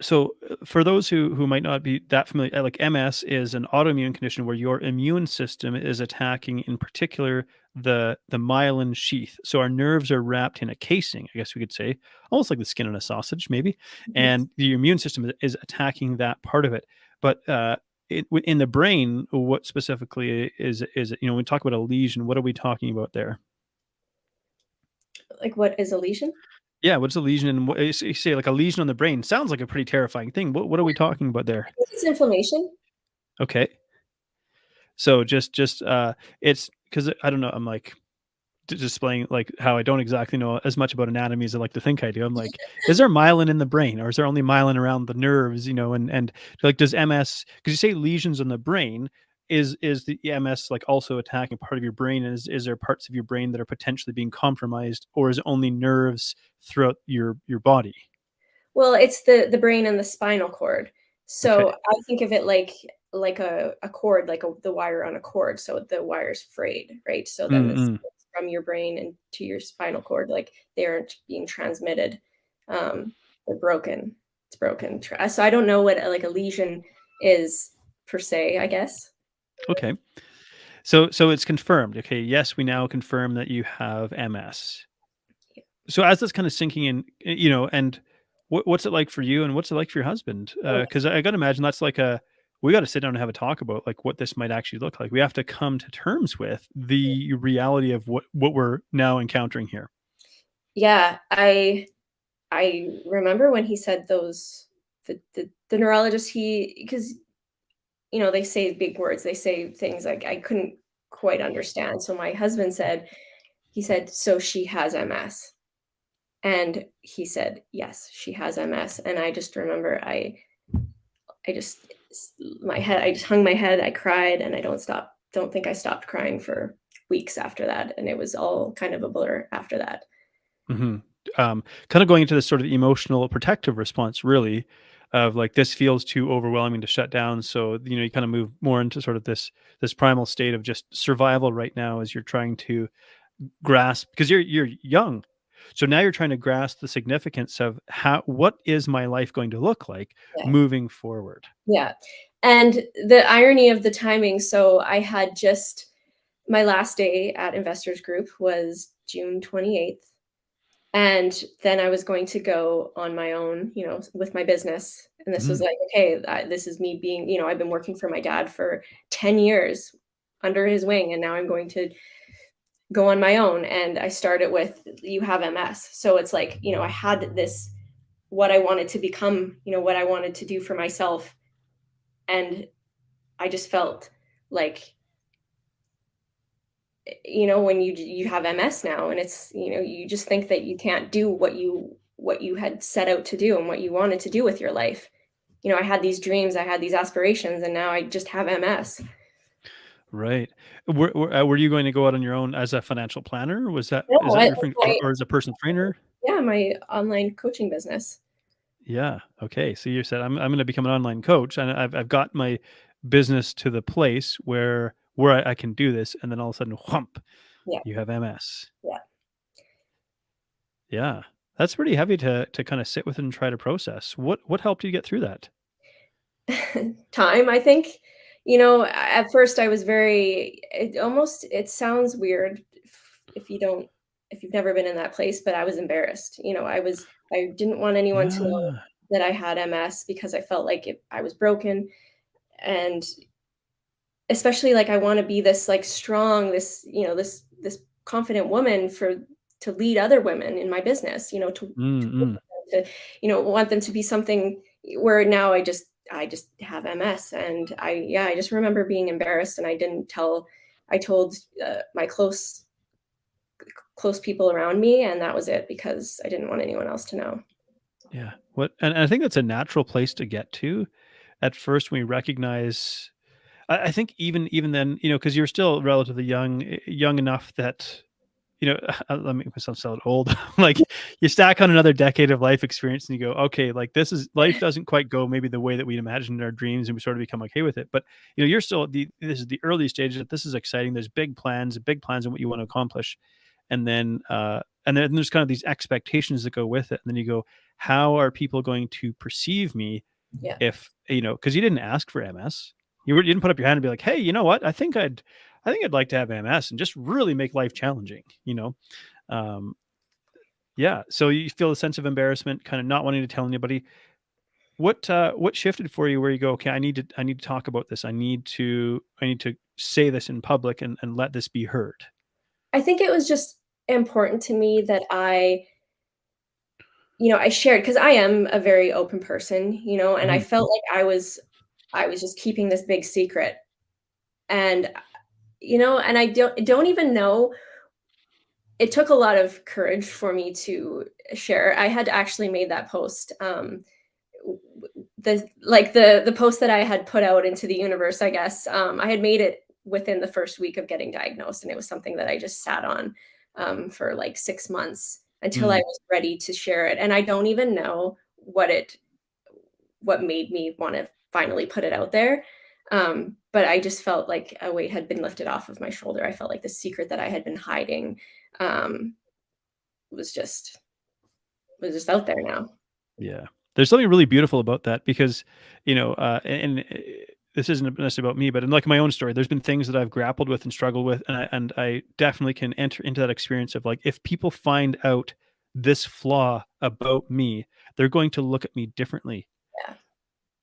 So, for those who might not be that familiar, like MS is an autoimmune condition where your immune system is attacking, in particular, the myelin sheath. So our nerves are wrapped in a casing, I guess we could say, almost like the skin on a sausage, maybe. Mhm. And the immune system is attacking that part of it. But in the brain, what specifically is it? When we talk about a lesion, what are we talking about there? Like, what is a lesion? Yeah, what's a lesion? And you say like a lesion on the brain sounds like a pretty terrifying thing. What are we talking about there? It's inflammation. Okay. So it's because I don't know, I'm like displaying like how I don't exactly know as much about anatomy as I like to think I do. I'm like, is there myelin in the brain or is there only myelin around the nerves, and like does MS, because you say lesions in the brain, is the MS like also attacking part of your brain? Is there parts of your brain that are potentially being compromised, or is it only nerves throughout your body? Well, it's the brain and the spinal cord. So Okay. I think of it like a cord, like the wire on a cord. So the wire's frayed, right? So then this Mm-mm. from your brain into your spinal cord, like they aren't being transmitted. They're broken. It's broken. So I don't know what like a lesion is per se, I guess. Okay. So it's confirmed. Okay, yes, we now confirm that you have MS. So as that's kind of sinking in, and what's it like for you, and what's it like for your husband? Because I got to imagine that's like we got to sit down and have a talk about like what this might actually look like. We have to come to terms with the reality of what we're now encountering here. Yeah, I remember when he said those the neurologist he because they say big words. They say things like I couldn't quite understand. So my husband said, he said, so she has MS. And he said, yes, she has MS. And I just remember I just I just hung my head, I cried, and don't think I stopped crying for weeks after that. And it was all kind of a blur after that. hmm Kind of going into this sort of emotional protective response, really, of like this feels too overwhelming to shut down. So you kind of move more into sort of this primal state of just survival right now as you're trying to grasp, because you're young. So now you're trying to grasp the significance of what is my life going to look like Yeah. moving forward? Yeah. And the irony of the timing, so I had just my last day at Investors Group was June 28th. And then I was going to go on my own, with my business. And this was Mhm. like, okay, this is me being, I've been working for my dad for 10 years under his wing. And now I'm going to go on my own. And I started with, you have MS. So it's like, I had this, what I wanted to become, what I wanted to do for myself. And I just felt like, when you have MS now, and it's, you just think that you can't do what you had set out to do and what you wanted to do with your life. I had these dreams, I had these aspirations, and now I just have MS. Right. Were you going to go out on your own as a financial planner? Is No, that your thing, or as a personal trainer? yeah, my online coaching business. Yeah. Okay. So you said I'm going to become an online coach, and I've got my business to the place where I can do this, and then all of a sudden, whump, Yeah, you have MS. yeah. Yeah. That's pretty heavy to kind of sit with and try to process. What helped you get through that? Time, I think. At first I was it sounds weird if you don't if you've never been in that place, but I was embarrassed. I didn't want anyone to know Yeah. that I had MS because I felt like I was broken. And especially, like, I want to be this, like, strong, this confident woman to lead other women in my business, Mm-mm. to want them to be something, where now I just have MS. And I just remember being embarrassed, and I told my close people around me, and that was it, because I didn't want anyone else to know. Yeah. And I think that's a natural place to get to. At first, when we recognize, I think even then, because you're still relatively young enough that, let me make myself sound old. Like, you stack on another decade of life experience, and you go, okay, like, this is life doesn't quite go maybe the way that we imagined in our dreams, and we sort of become okay with it. But you're still this is the early stages. That this is exciting. There's big plans on what you want to accomplish, and then there's kind of these expectations that go with it. And then you go, how are people going to perceive me Yeah. if, because you didn't ask for MS. You didn't put up your hand and be like, hey, you know what? I think I'd like to have MS and just really make life challenging. Um, yeah. So you feel a sense of embarrassment, kind of not wanting to tell anybody. What shifted for you where you go, okay, I need to talk about this. I need to say this in public and let this be heard. I think it was just important to me that I shared, because I am a very open person, and I Mhm. felt like I was just keeping this big secret. And and I don't even know, it took a lot of courage for me to share. I had actually made that post, the post that I had put out into the universe, I guess. I had made it within the first week of getting diagnosed, and it was something that I just sat on, for like 6 months, until I Mm. was ready to share it. And I don't even know what made me want to finally put it out there. But I just felt like a weight had been lifted off of my shoulder. I felt like the secret that I had been hiding, um, was just out there now. Yeah. There's something really beautiful about that because, this isn't necessarily about me, but in like my own story, there's been things that I've grappled with and struggled with, and I definitely can enter into that experience of like, if people find out this flaw about me, they're going to look at me differently. Yeah,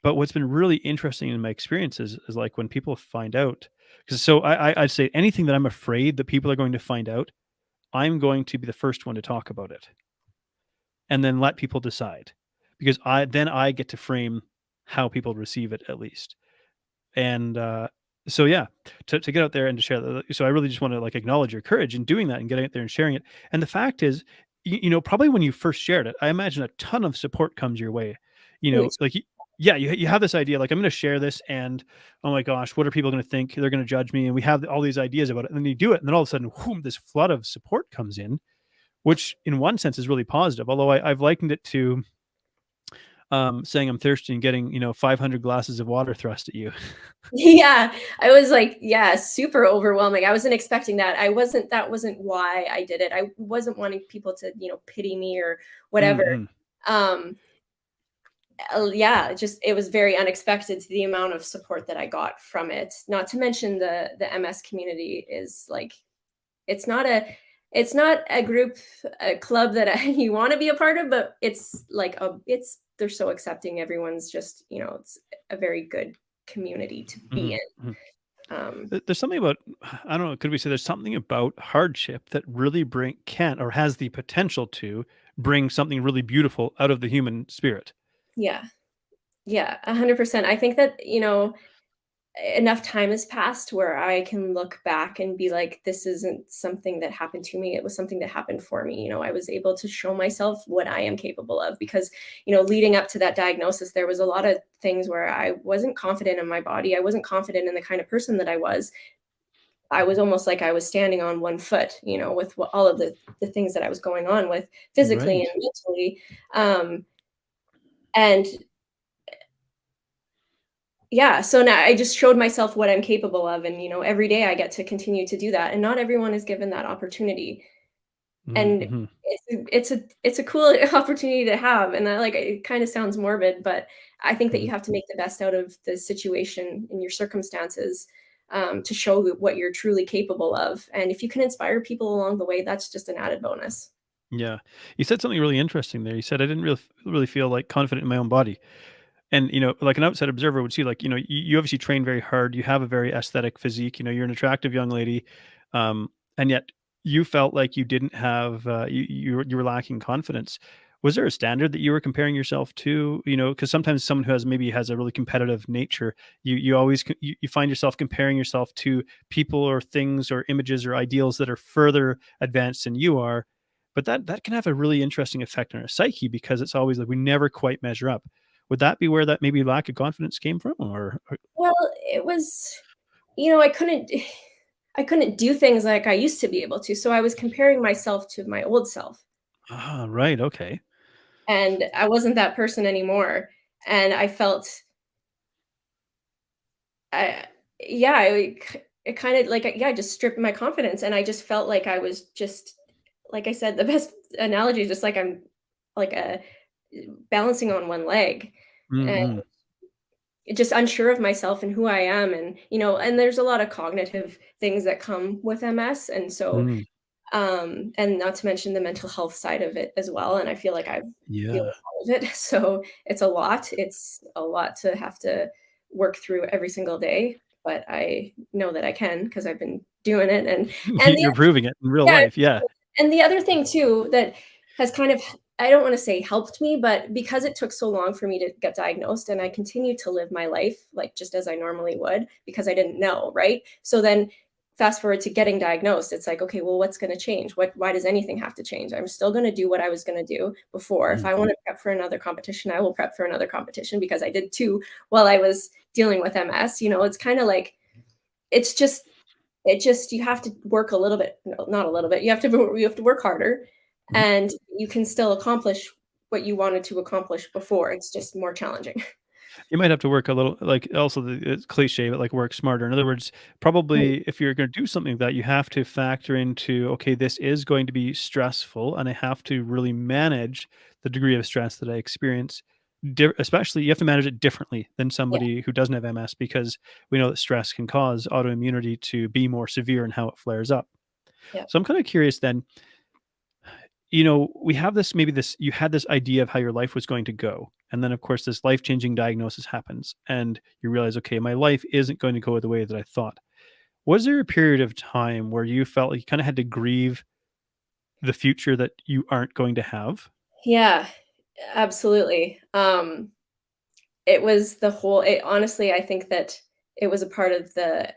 But what's been really interesting in my experiences is like when people find out, because so I'd say anything that I'm afraid that people are going to find out, I'm going to be the first one to talk about it and then let people decide because I get to frame how people receive it at least. And so yeah, to get out there and to share that. So I really just want to like acknowledge your courage in doing that and getting out there and sharing it. And the fact is, probably when you first shared it, I imagine a ton of support comes your way. really. Like yeah, you have this idea like I'm going to share this, and oh my gosh, what are people going to think? They're going to judge me, and we have all these ideas about it. And then you do it, and then all of a sudden, whoom, this flood of support comes in, which in one sense is really positive. Although I've likened it to saying I'm thirsty and getting 500 glasses of water thrust at you. Yeah, I was like, yeah, super overwhelming. I wasn't expecting that. That wasn't why I did it. I wasn't wanting people to, pity me or whatever. Mm-hmm. Um, yeah, just it was very unexpected to the amount of support that I got from it. Not to mention the MS community is like it's not a it's not a group, a club that you want to be a part of, but it's like they're so accepting. Everyone's just, it's a very good community to be Mm-hmm. in. There's something about, I don't know, could we say there's something about hardship that really can or has the potential to bring something really beautiful out of the human spirit? Yeah. Yeah, 100%. I think that, enough time has passed where I can look back and be like, this isn't something that happened to me. It was something that happened for me. I was able to show myself what I am capable of because, leading up to that diagnosis, there was a lot of things where I wasn't confident in my body. I wasn't confident in the kind of person that I was. I was almost like I was standing on one foot, with all of the things that I was going on with physically Right. and mentally. And yeah, so now I just showed myself what I'm capable of, and, every day I get to continue to do that, and not everyone is given that opportunity, and Mm-hmm. it's a cool opportunity to have, and I like it kinda sounds morbid, but I think that you have to make the best out of the situation and your circumstances, to show what you're truly capable of, and if you can inspire people along the way, that's just an added bonus. Yeah. You said something really interesting there. You said, I didn't really feel like confident in my own body. And, like an outside observer would see, like, you obviously train very hard. You have a very aesthetic physique. You're an attractive young lady. And yet you felt like you didn't have, you were lacking confidence. Was there a standard that you were comparing yourself to? Because sometimes someone who has a really competitive nature, you always, you find yourself comparing yourself to people or things or images or ideals that are further advanced than you are. But that can have a really interesting effect on our psyche because it's always like we never quite measure up. Would that be where that maybe lack of confidence came from? Or Well, it was I couldn't I couldn't do things like I used to be able to, so I was comparing myself to my old self, right, okay. and I wasn't that person anymore, and I felt I yeah, it kinda like, yeah, just stripped my confidence, and I just felt like I was just like I said, the best analogy is just like I'm like a balancing on one leg, and Mhm, just unsure of myself and who I am, and, and there's a lot of cognitive things that come with MS, and so mhm. and not to mention the mental health side of it as well, and I feel like I deal Yeah. with all of it, so it's a lot. It's a lot to have to work through every single day, but I know that I can because 'cause I've been doing it, and You're proving it in real yeah, life, yeah. and the other thing too that has kind of I don't wanna say helped me, but because it took so long for me to get diagnosed and I continued to live my life, like, just as I normally would because I didn't know, right? So then fast forward to getting diagnosed, it's like, "Okay, well, what's gonna change? Why does anything have to change? I'm still gonna do what I was gonna do before. If Mhm. I wanna prep for another competition, I will prep for another competition because I did 2 while I was dealing with MS." It's kinda like it's just you have to work a little bit no, not a little bit, you have to work harder, Mhm. and you can still accomplish what you wanted to accomplish before, it's just more challenging. You might have to work a little like, also it's cliche, but, like, work smarter. In other words, Mm, probably if you're gonna do something like that, you have to factor into, "Okay, this is going to be stressful, and I have to really manage the degree of stress that I experience." Especially, you have to manage it differently than yeah, somebody who doesn't have MS because we know that stress can cause autoimmunity to be more severe in how it flares up. yeah, So I'm kinda curious then, we have this, maybe this, you had this idea of how your life was going to go. And then, of course, this life changing diagnosis happens, and you realize, okay, my life isn't going to go the way that I thought. Was there a period of time where you felt like you kind of had to grieve the future that you aren't going to have? yeah, absolutely, it was honestly, I think that it was a part of the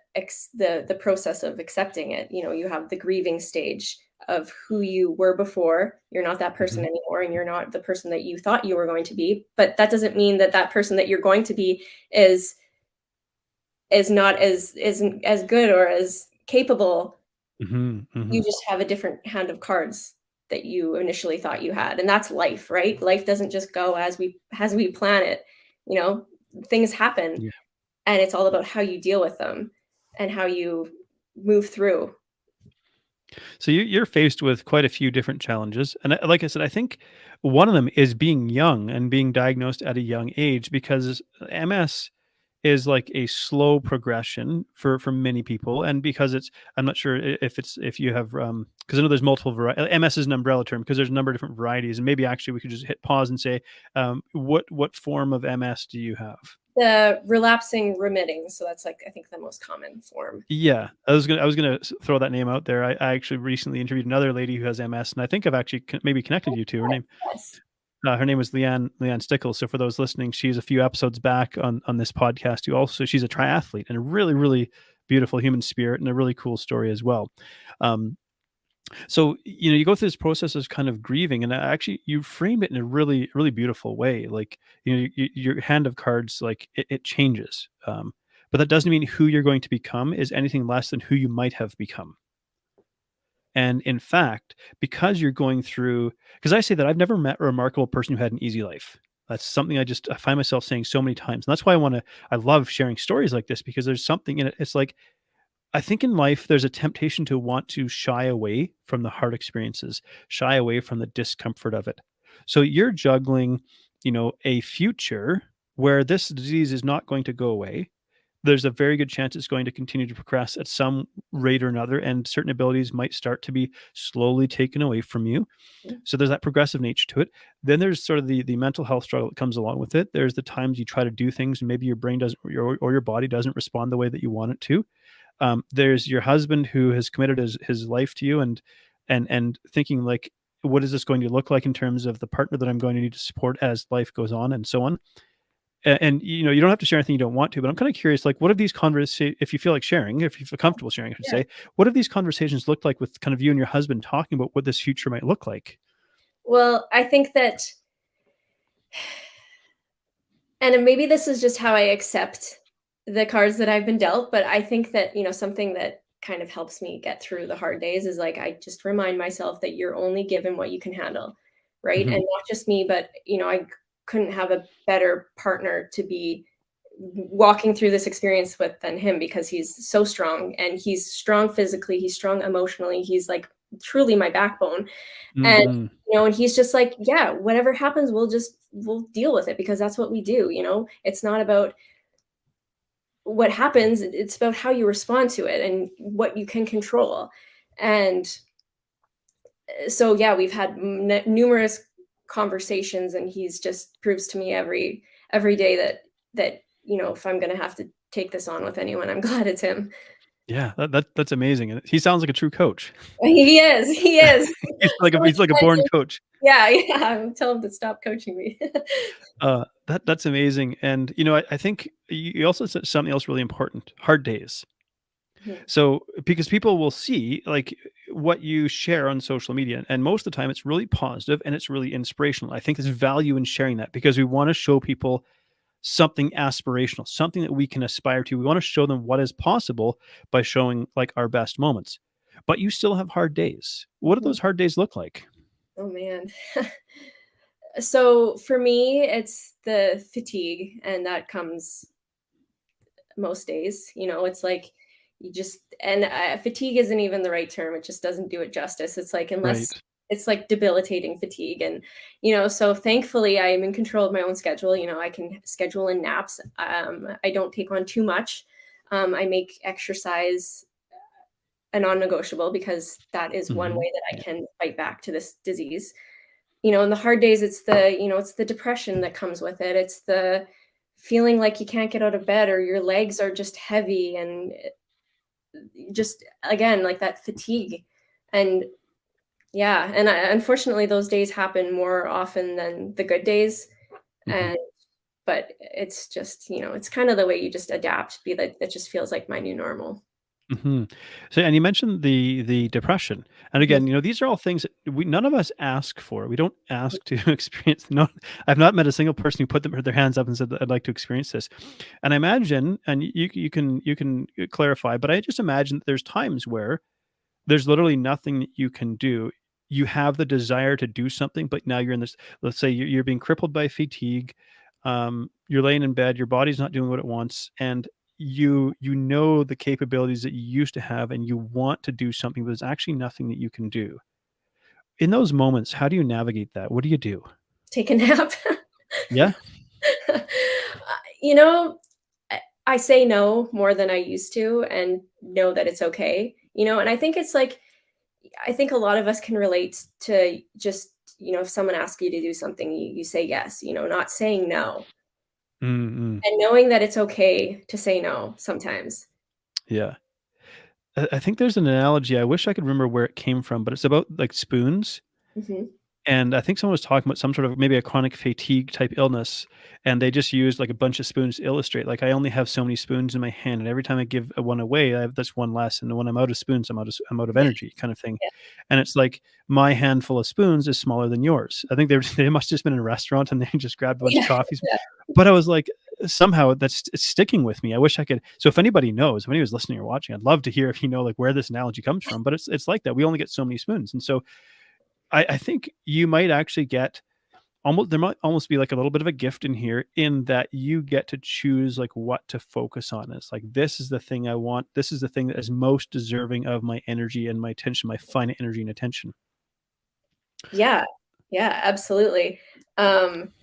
process of accepting it. You have the grieving stage of who you were before. You're not that person Mhm. anymore, and you're not the person that you thought you were going to be. But that doesn't mean that that person that you're going to be is not as isn't as good or as capable. Mhm. You Mhm. just have a different hand of cards that you initially thought you had. And that's life, right? Life doesn't just go as we plan it. You know, things happen, Yeah. and it's all about how you deal with them and how you move through. So you're faced with quite a few different challenges, and like I said, I think one of them is being young and being diagnosed at a young age, because MS is like a slow progression for many people, and because it's, I'm not sure if you have, because I know there's multiple MS is an umbrella term because there's a number of different varieties, and maybe actually we could just hit pause and say, what form of MS do you have? The relapsing remitting, so that's like, I think, the most common form. Yeah, I was gonna throw that name out there. I actually recently interviewed another lady who has MS, and I think I've actually maybe connected you to her name. Yes. Her name was Leanne Stickles. So for those listening, she's a few episodes back on this podcast. Who also, she's a triathlete and a really really beautiful human spirit and a really cool story as well. Um, so you go through this process of kind of grieving, and actually you framed it in a really really beautiful way. Like your hand of cards, like it changes, but that doesn't mean who you're going to become is anything less than who you might have become. And in fact, because you're going through, because I say that I've never met a remarkable person who had an easy life. That's something I find myself saying so many times. And that's why I love sharing stories like this, because there's something in it. It's like, I think in life, there's a temptation to want to shy away from the hard experiences, shy away from the discomfort of it. So you're juggling, a future where this disease is not going to go away. There's a very good chance it's going to continue to progress at some rate or another, and certain abilities might start to be slowly taken away from you. So there's that progressive nature to it. Then there's sort of the mental health struggle that comes along with it. There's the times you try to do things and maybe your brain doesn't, or your body doesn't respond the way that you want it to. There's your husband who has committed his life to you, and thinking like, what is this going to look like in terms of the partner that I'm going to need to support as life goes on, and so on. And you don't have to share anything you don't want to, but I'm kind of curious, like, what have these conversations, if you feel like sharing, if you feel comfortable sharing, I should Yeah. say, what have these conversations looked like with kind of you and your husband talking about what this future might look like? Well, I think that, and maybe this is just how I accept the cards that I've been dealt, but I think that, something that kind of helps me get through the hard days is like, I just remind myself that you're only given what you can handle, right? And Hmm. not just me, but, I couldn't have a better partner to be walking through this experience with than him, because he's so strong, and he's strong physically, he's strong emotionally, he's like truly my backbone. And, Hmm. and he's just like, yeah, whatever happens, we'll deal with it, because that's what we do. It's not about what happens, it's about how you respond to it and what you can control. And so, yeah, we've had numerous conversations, and he's just proves to me every day that if I'm going to have to take this on with anyone, I'm glad it's him. Yeah, that's amazing, and he sounds like a true coach. He is. He's like a born coach. Yeah, yeah. Tell him to stop coaching me. That's amazing, and I think you also said something else really important: hard days. Mhm. So, because people will see like what you share on social media, and most of the time it's really positive and it's really inspirational. I think there's value in sharing that because we want to show people something aspirational, something that we can aspire to. We want to show them what is possible by showing like our best moments. But you still have hard days. What do Mhm. those hard days look like? Oh man. So for me, it's the fatigue, and that comes most days. It's like you just, and fatigue isn't even the right term. It just doesn't do it justice. It's like, Right. unless it's like debilitating fatigue. And, so thankfully I am in control of my own schedule. I can schedule in naps. I don't take on too much. I make exercise a non-negotiable, because that is one Hmm. way that I Yeah. can fight back to this disease. In the hard days, it's the depression that comes with it. It's the feeling like you can't get out of bed, or your legs are just heavy, and just, again, like that fatigue. And yeah, and unfortunately those days happen more often than the good days. Hmm. And but it's just, it's kind of the way you just adapt, be that, it just feels like my new normal. Hmm. So, and you mentioned the depression, and Mhm. again, these are all things that we none of us ask for. We don't ask to experience. No, I've not met a single person who put their hands up and said, "I'd like to experience this." And I imagine, and you can clarify, but I just imagine that there's times where there's literally nothing that you can do. you have the desire to do something, but now you're in this, let's say you're being crippled by fatigue, you're laying in bed, your body's not doing what it wants, and you know the capabilities that you used to have, and you want to do something, but there's actually nothing that you can do. In those moments, how do you navigate that? What do you do? Take a nap. Yeah. You know, I say no more than I used to and know that it's okay, and I think it's like I think a lot of us can relate to just, if someone asks you to do something, you say yes, not saying no, Mm-mm. and knowing that it's okay to say no sometimes. Yeah. I think there's an analogy. I wish I could remember where it came from, but it's about like spoons. Mhm. And I think someone was talking about some sort of maybe a chronic fatigue type illness, and they just used like a bunch of spoons to illustrate. Like I only have so many spoons in my hand, and every time I give one away, I have this one less. And when I'm out of spoons, I'm out of Yeah, energy, kind of thing. yeah. And it's like my handful of spoons is smaller than yours. I think they must have just been in a restaurant and they just grabbed a bunch of Yeah, coffees. yeah. But I was like, somehow it's sticking with me. I wish I could. So if anybody knows, if anybody was listening or watching, I'd love to hear if you know like where this analogy comes from. But it's like that. We only get so many spoons, and so I think you might actually get almost there might almost be like a little bit of a gift in here in that you get to choose like what to focus on. It's like this is the thing I want. This is the thing that is most deserving of my energy and my attention, my finite energy and attention. Yeah, yeah, absolutely. Um,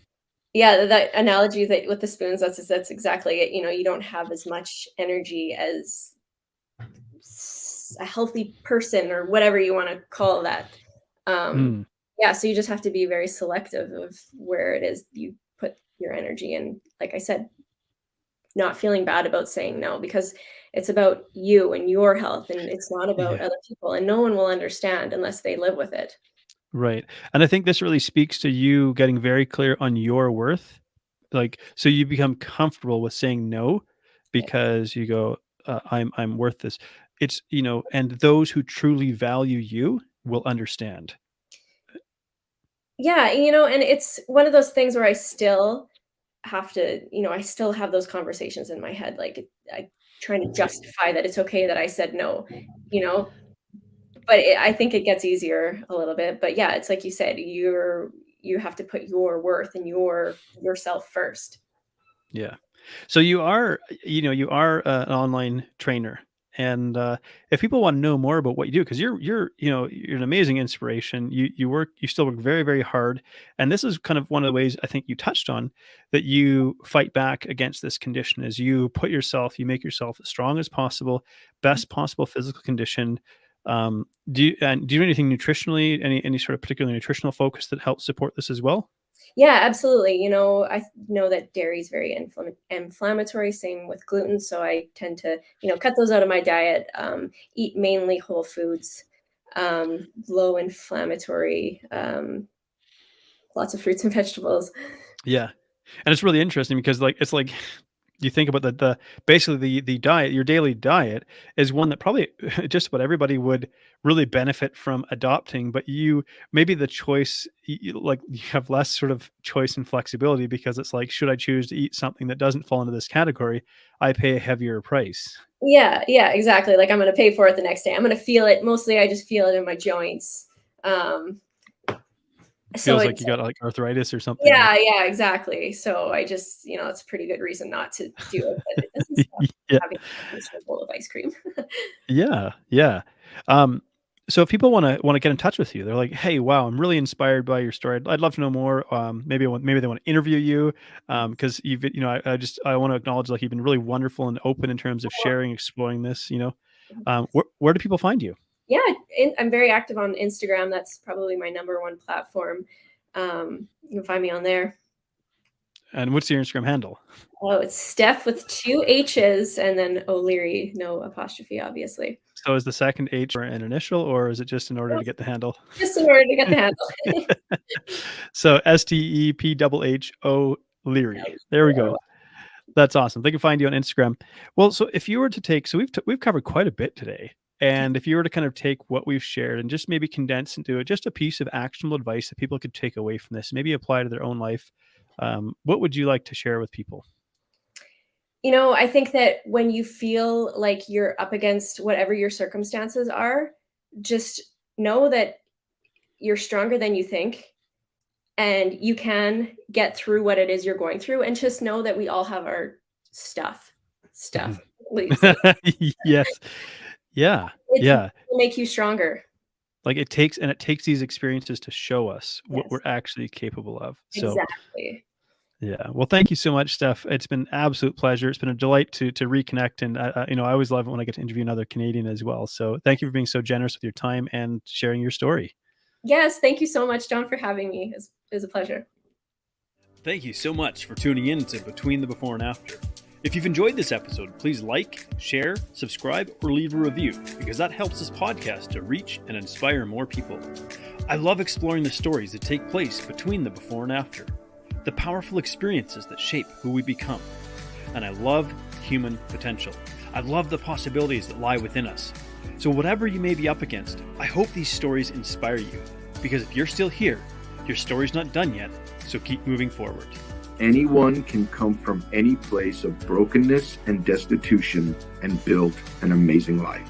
yeah, that analogy that with the spoons, that's exactly it, you don't have as much energy as a healthy person or whatever you wanna call that. Um, Mm, yeah, so you just have to be very selective of where it is you put your energy, and like I said, not feeling bad about saying no because it's about you and your health, and it's not about yeah. other people, and no one will understand unless they live with it. Right. And I think this really speaks to you getting very clear on your worth. Like, so you become comfortable with saying no Yeah. because you go, I'm worth this. It's, and those who truly value you will understand. Yeah, and it's one of those things where I still have to, I still have those conversations in my head, like, I trying to justify that it's okay that I said no, you know? But I think it gets easier a little bit, but yeah, it's like you said, you have to put your worth and yourself first. Yeah. So you are an online trainer, and if people want to know more about what you do, because you're an amazing inspiration. You still work very very hard, and this is kind of one of the ways I think you touched on that you fight back against this condition. Is you make yourself as strong as possible, best possible physical condition. Do you do anything nutritionally? Any sort of particular nutritional focus that helps support this as well? Yeah, absolutely. I know that dairy is very inflammatory, same with gluten. So I tend to, cut those out of my diet, eat mainly whole foods, low inflammatory, lots of fruits and vegetables. Yeah. And it's really interesting because, like, it's like you think about the basically the diet, your daily diet is one that probably just about everybody would really benefit from adopting, but you maybe the choice like you have less sort of choice and flexibility because it's like, should I choose to eat something that doesn't fall into this category? I pay a heavier price. Yeah, yeah, exactly. Like I'm going to pay for it the next day. I'm going to feel it. Mostly I just feel it in my joints. Um, so Feels like it's you got like arthritis or something. Yeah, yeah, exactly. So I just, it's a pretty good reason not to do it, but it doesn't stop Yeah. having a nice bowl of ice cream. Yeah, yeah. Um, so if people wanna get in touch with you, they're like, "Hey, wow, I'm really inspired by your story. I'd love to know more." Maybe they want to interview you, because I want to acknowledge like you've been really wonderful and open in terms of sharing, exploring this. Where do people find you? Yeah, I'm very active on Instagram. That's probably my number one platform. You can find me on there. And what's your Instagram handle? Oh, it's Steph with 2 H's and then O'Leary, no apostrophe, obviously. So is the second H or an initial, or is it just in order to get the handle? Just in order to get the handle. So STEPHHO Leary. There we go. That's awesome. They can find you on Instagram. Well, so if you were to take, so we've covered quite a bit today, and if you were to kind of take what we've shared and just maybe condense into just a piece of actionable advice that people could take away from this, maybe apply to their own life, what would you like to share with people? I think that when you feel like you're up against whatever your circumstances are, just know that you're stronger than you think, and you can get through what it is you're going through, and just know that we all have our stuff. Please. Yes. Yeah. It Yeah. will make you stronger. Like it takes these experiences to show us what Yes, we're actually capable of. So exactly. yeah. Well, thank you so much, Steph. It's been an absolute pleasure. It's been a delight to reconnect. And I always love it when I get to interview another Canadian as well. So thank you for being so generous with your time and sharing your story. Yes, thank you so much, John, for having me. It was a pleasure. Thank you so much for tuning in to Between the Before and After. If you've enjoyed this episode, please like, share, subscribe, or leave a review, because that helps this podcast to reach and inspire more people. I love exploring the stories that take place between the before and after, the powerful experiences that shape who we become. And I love human potential. I love the possibilities that lie within us. So whatever you may be up against, I hope these stories inspire you, because if you're still here, your story's not done yet, so keep moving forward. Anyone can come from any place of brokenness and destitution and build an amazing life.